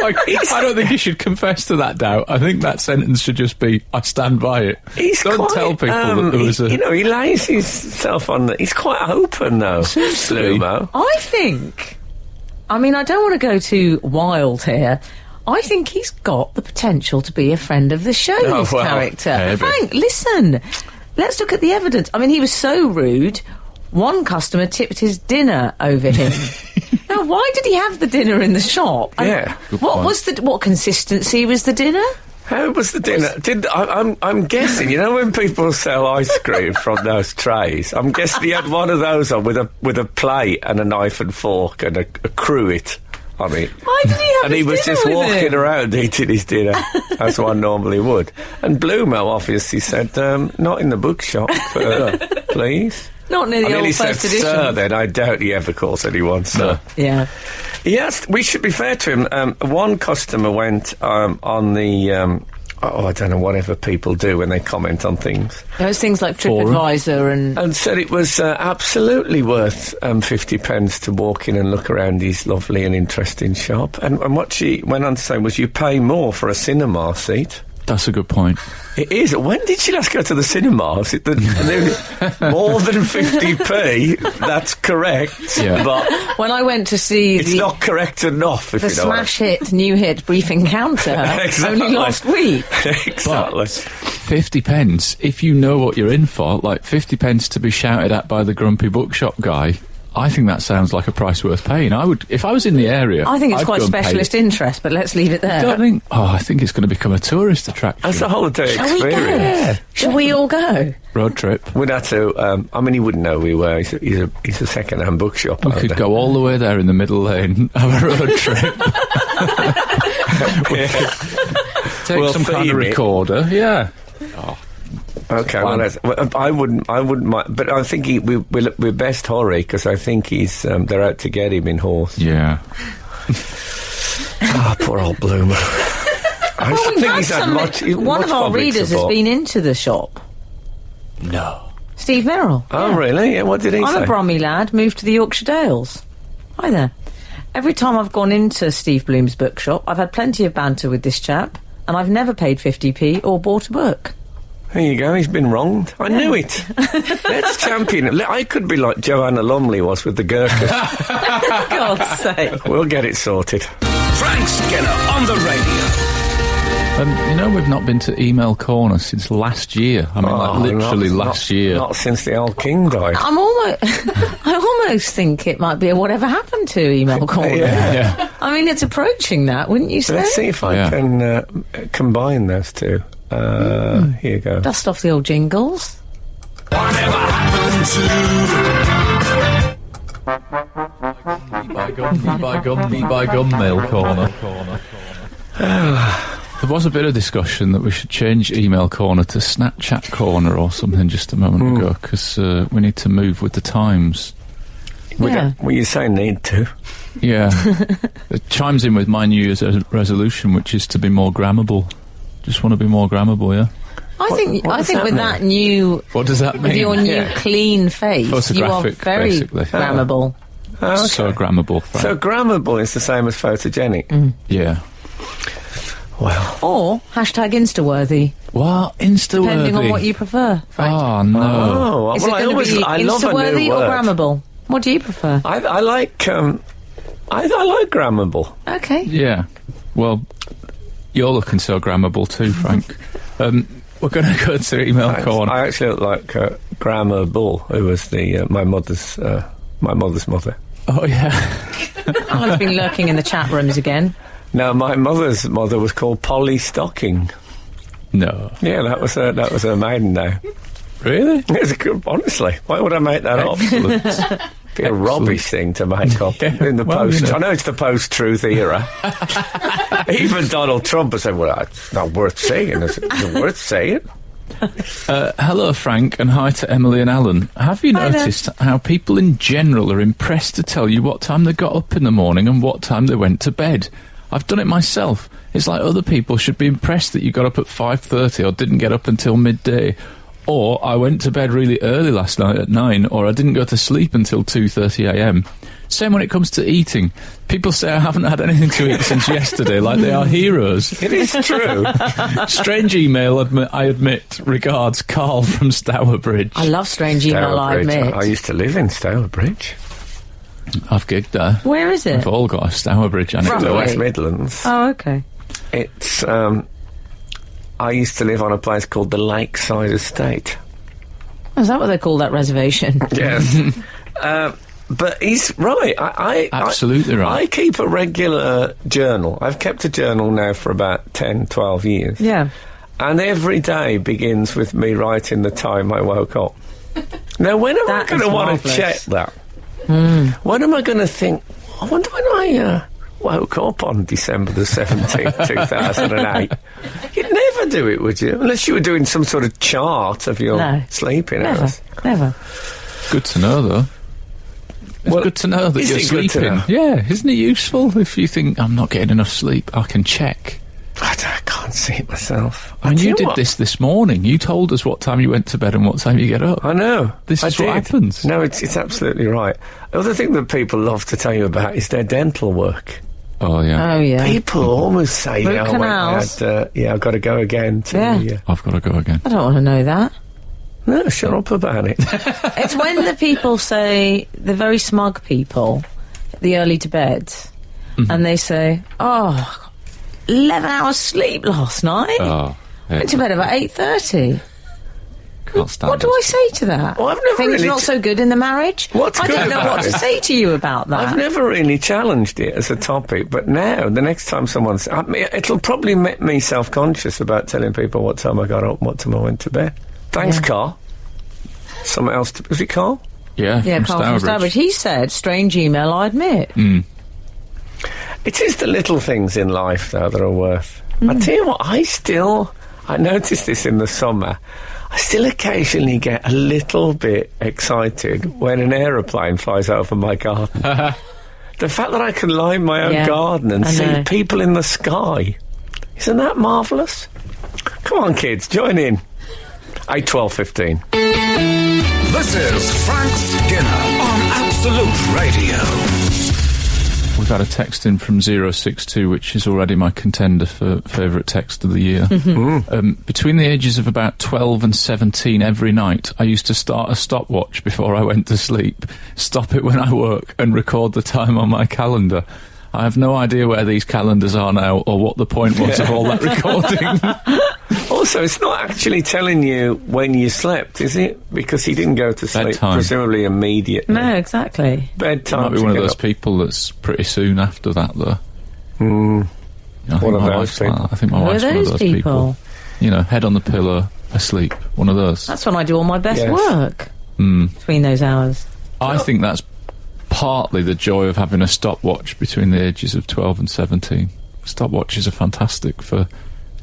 I don't think he should confess to that doubt. I think that sentence should just be, I stand by it. Don't tell people that there was a... he lays himself on he's quite open, though, Slumo. I think... I mean, I don't want to go too wild here. I think he's got the potential to be a friend of the show, this character. Maybe. Frank, listen. Let's look at the evidence. I mean, he was so rude, one customer tipped his dinner over him. Now, why did he have the dinner in the shop? Yeah. What consistency was the dinner? How was the dinner? I'm guessing, when people sell ice cream from those trays, I'm guessing he had one of those on with a plate and a knife and fork and a cruet on it. Why did he have And he was just walking around eating his dinner, as one normally would. And Bloomo obviously said, not in the bookshop, please. Not near the old first edition. Sir, then. I doubt he ever calls anyone sir. Yeah. Yes, we should be fair to him. One customer went on the... I don't know, whatever people do when they comment on things. Those things like TripAdvisor and said it was absolutely worth 50 pence to walk in and look around his lovely and interesting shop. And what she went on to say was, you pay more for a cinema seat. That's a good point. It is. When did she last go to the cinema? Is it more than 50p? That's correct. Yeah. But when I went to see it's not correct enough. If the you know smash hit, new hit, Brief Encounter only last week. Exactly. But 50 pence, if you know what you're in for, like 50 pence to be shouted at by the grumpy bookshop guy, I think that sounds like a price worth paying. I would, if I was in the area. I think it's quite specialist interest, but let's leave it there. I think it's going to become a tourist attraction. That's a holiday experience. Yeah. Shall we all go? Road trip. We'd have to. He wouldn't know we were. He's a second-hand bookshop. We could go all the way there in the middle lane, have a road trip. Take some kind of recorder. Yeah. Oh. Okay, I wouldn't mind, but I think we're best hurry, because I think they're out to get him in horse. Yeah. Poor old Bloomer. I think he's had much. One of our readers has been into the shop. No. Steve Merrill. Oh, really? Yeah, what did he say? I'm a Bromley lad, moved to the Yorkshire Dales. Hi there. Every time I've gone into Steve Bloom's bookshop, I've had plenty of banter with this chap, and I've never paid 50p or bought a book. There you go, he's been wronged. I knew it. Let's champion it. I could be like Joanna Lumley was with the Gurkhas. For God's sake. We'll get it sorted. Frank Skinner on the radio. We've not been to Email Corner since last year. I mean, literally last year. Not since the old king died. I almost think it might be a whatever happened to Email Corner. Yeah. I mean, it's approaching that, wouldn't you say? Let's see if I can combine those two. Here you go. Dust off the old jingles. Whatever happened Me by gun Mail Corner. There was a bit of discussion that we should change Email Corner to Snapchat Corner or something just a moment ago, because we need to move with the times. Yeah. Well, you say need to. Yeah. It chimes in with my New Year's resolution, which is to be more grammable. Just want to be more grammable, yeah? I think with that new... What does that mean? With your new clean face, you are very basically. grammable. Oh, okay. So grammable. Frank. So grammable is the same as photogenic? Yeah. Well... Or hashtag Instaworthy. What? Instaworthy? Depending on what you prefer, Frank. Oh, no. Oh, Is well, it going to be Instaworthy or grammable? What do you prefer? I like grammable. Okay. Yeah. Well, you're looking so grammable too, Frank. We're going to go to Email Corner. I actually look like Grandma Bull, who was my mother's mother. Oh, yeah. Alan's been lurking in the chat rooms again. No, my mother's mother was called Polly Stocking. No. Yeah, that was her maiden name. Really? It's good, honestly. Why would I make that up? Be a rubbish thing to make up in the post. I know it's the post-truth era. Even Donald Trump has said, "Well, it's not worth saying. Is it worth saying?" Hello, Frank, and hi to Emily and Alan. Have you noticed how people in general are impressed to tell you what time they got up in the morning and what time they went to bed? I've done it myself. It's like other people should be impressed that you got up at 5:30 or didn't get up until midday. Or I went to bed really early last night at 9, or I didn't go to sleep until 2:30 a.m. Same when it comes to eating. People say I haven't had anything to eat since yesterday, like they are heroes. It is true. Strange email, I admit. Regards, Carl from Stourbridge. I love strange email, I admit. I used to live in Stourbridge. I've gigged there. Where is it? We've all got a Stourbridge. In the West Midlands. Oh, okay. It's... I used to live on a place called the Lakeside Estate. Is that what they call that reservation? Yes. But he's right. Absolutely right. I keep a regular journal. I've kept a journal now for about 10, 12 years. Yeah. And every day begins with me writing the time I woke up. Now, when am I going to want to check that? When am I going to think, I wonder when I... woke up on December the 17th, 2008. You'd never do it, would you? Unless you were doing some sort of chart of your sleeping hours. Never. Good to know, though. It's good to know that you're sleeping. Yeah, isn't it useful? If you think, I'm not getting enough sleep, I can check. I can't see it myself. And you did this morning. You told us what time you went to bed and what time you get up. I know. This is what happens. No, it's absolutely right. The other thing that people love to tell you about is their dental work. Oh, yeah. Oh, yeah. People always say, Root canals. I've got to go again. I've got to go again. I don't want to know that. No, shut up about it. It's when the people say, the very smug people, the early to beds, and they say, 11 hours sleep last night. Oh, yeah. Went to bed about 8:30. Can't stand What do I say to that? Well, I've never Things really not so good in the marriage? I don't know what to say to you about that. I've never really challenged it as a topic, but now, the next time someone's... it'll probably make me self-conscious about telling people what time I got up and what time I went to bed. Thanks, Carl. Someone else... Was it Carl? Yeah, Carl from Stourbridge. He said, strange email, I admit. It is the little things in life, though, that are worth... I tell you what, I noticed this in the summer. I still occasionally get a little bit excited when an aeroplane flies over my garden. The fact that I can line my own garden and see people in the sky. Isn't that marvellous? Come on, kids, join in. 8:12:15. This is Frank Skinner on Absolute Radio. We've had a text in from 062, which is already my contender for favourite text of the year. Between the ages of about 12 and 17 every night, I used to start a stopwatch before I went to sleep, stop it when I woke, and record the time on my calendar. I have no idea where these calendars are now or what the point was of all that recording. Also, it's not actually telling you when you slept, is it? Because he didn't go to sleep, Bedtime. presumably immediately. No, exactly. Bedtime. Might be one of those people that's pretty soon after that, though. One of those people. I think my Who are wife's one of those those people? You know, head on the pillow, asleep. One of those. That's when I do all my best Yes. work. Between those hours. I think that's partly the joy of having a stopwatch between the ages of 12 and 17. Stopwatches are fantastic for,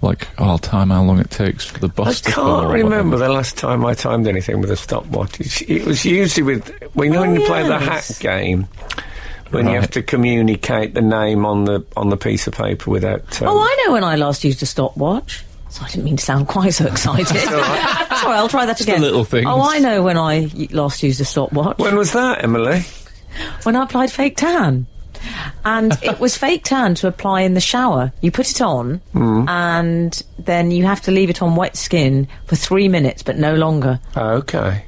like, I'll time how long it takes for the bus to come. I can't remember the last time I timed anything with a stopwatch. It was usually with, when you play the hack game, when you have to communicate the name on the piece of paper without... Oh, I know when I last used a stopwatch. So I didn't mean to sound quite so excited. Sorry, I'll try that again. the little things. Oh, I know when I last used a stopwatch. When was that, Emily? When I applied fake tan. And it was fake tan to apply in the shower. You put it on, and then you have to leave it on wet skin for 3 minutes, but no longer. Okay.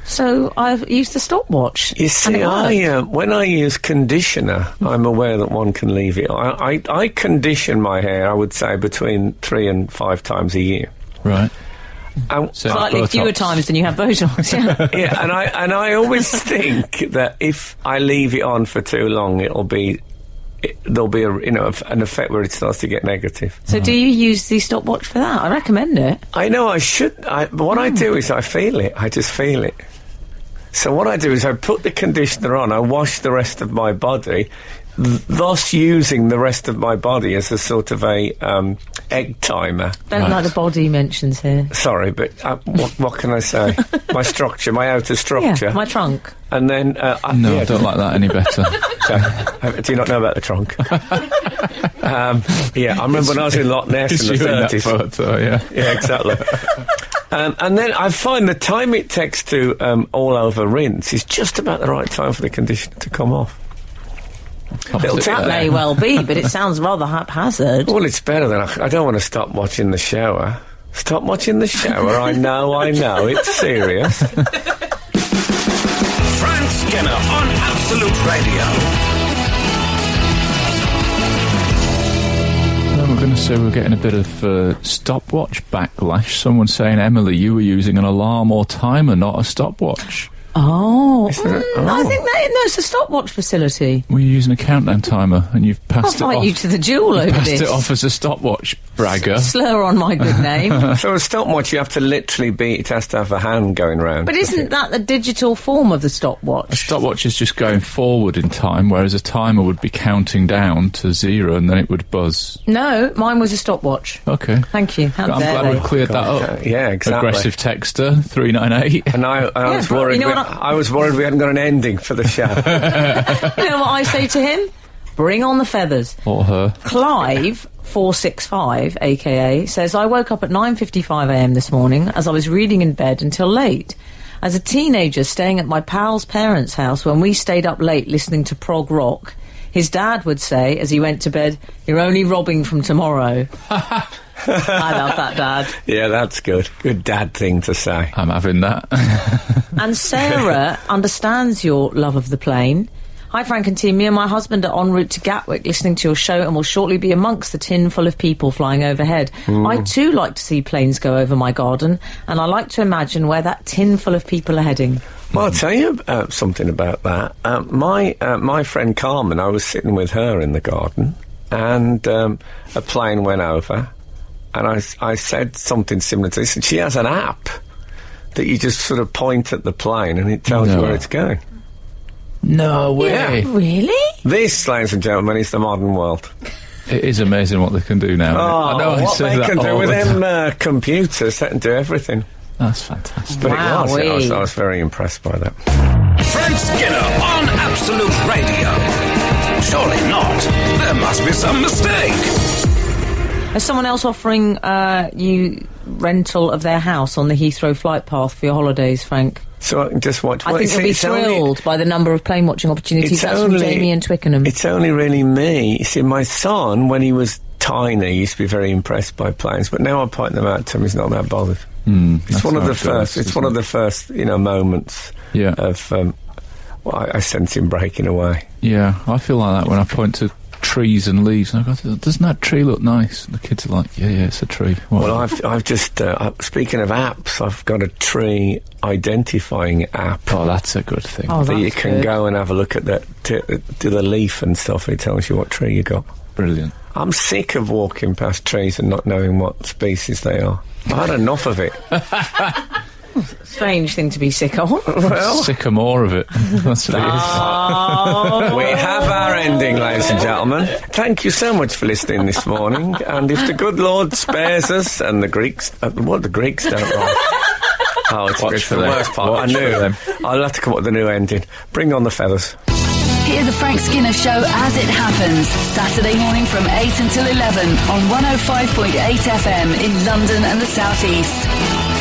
So I've used the stopwatch. You see, when I use conditioner, I'm aware that one can leave it. I condition my hair, I would say, between 3 and 5 times a year. Right. Slightly fewer times than you have Botox. Yeah. Yeah, and I always think that if I leave it on for too long, there'll be an effect where it starts to get negative. So do you use the stopwatch for that? I recommend it. I know I should. But what I do is I feel it. I just feel it. So what I do is I put the conditioner on, I wash the rest of my body, thus using the rest of my body as a sort of a egg timer. Don't like the body mentions here. Sorry, but what can I say? My structure, my outer structure. Yeah, my trunk. And then... No, I don't like that any better. Do you not know about the trunk? Yeah, I remember when I was in Loch Ness in the 30s. Photo, yeah. Yeah, exactly. And then I find the time it takes to all over rinse is just about the right time for the conditioner to come off. That may well be, but it sounds rather haphazard. Well, it's better than... I don't want to stop watching the shower. Stop watching the shower. I know, it's serious. Frank Skinner on Absolute Radio. We're going to say we're getting a bit of stopwatch backlash. Someone saying, Emily, you were using an alarm or timer, not a stopwatch. Oh, I think it's a stopwatch facility. Were you using a countdown timer and you've passed it off? I'll fight you to the duel over passed this. it off as a stopwatch, bragger. Slur on my good name. So a stopwatch, you have to literally it has to have a hand going round. But isn't that the digital form of the stopwatch? A stopwatch is just going forward in time, whereas a timer would be counting down to 0 and then it would buzz. No, mine was a stopwatch. Okay. Thank you. I'm glad we've cleared that up. Yeah, exactly. Aggressive texter, 398. And I was worried. I was worried we hadn't got an ending for the show. You know what I say to him? Bring on the feathers. Or her. Clive 465, a.k.a., says, I woke up at 9:55am this morning as I was reading in bed until late. As a teenager staying at my pal's parents' house when we stayed up late listening to prog rock, his dad would say, as he went to bed, you're only robbing from tomorrow. I love that, Dad. Yeah, that's good. Good dad thing to say. I'm having that. And Sarah understands your love of the plane. Hi, Frank and team. Me and my husband are en route to Gatwick listening to your show and will shortly be amongst the tin full of people flying overhead. I too like to see planes go over my garden, and I like to imagine where that tin full of people are heading. Well, I'll tell you something about that. My friend Carmen, I was sitting with her in the garden, and a plane went over, and I said something similar to this, and she has an app that you just sort of point at the plane and it tells you where it's going. No way. Yeah, really? This, ladies and gentlemen, is the modern world. It is amazing what they can do now. Oh, I know what they can do with them computers, they can do everything. That's fantastic. But I was very impressed by that. Frank Skinner on Absolute Radio. Surely not. There must be some mistake. Is someone else offering you rental of their house on the Heathrow flight path for your holidays, Frank? So I can just watch... I think you'll be thrilled by the number of plane watching opportunities. That's from Jamie in Twickenham. It's only really me. You see, my son, when he was tiny, used to be very impressed by planes, but now I point them out to him, he's not that bothered. It's one of the first. It's one of the first, moments of Well, I sense him breaking away. Yeah, I feel like that when I point to trees and leaves, and I go, doesn't that tree look nice? And the kids are like, yeah, it's a tree. What? Well, I've just, speaking of apps, I've got a tree identifying app. Oh, that's a good thing. Oh, that you that's can good. go and have a look at to the leaf and stuff. It tells you what tree you got. Brilliant. I'm sick of walking past trees and not knowing what species they are. I've had enough of it. Strange thing to be sick of. Well, Sick of more of it. That's what it is. we have our ending, ladies and gentlemen. Thank you so much for listening this morning. And if the good Lord spares us, and the Greeks, what the Greeks don't like. Oh, it's the worst part. I knew. I'll have to come up with a new ending. Bring on the feathers. Hear the Frank Skinner Show as it happens. Saturday morning from 8 until 11 on 105.8 FM in London and the South East.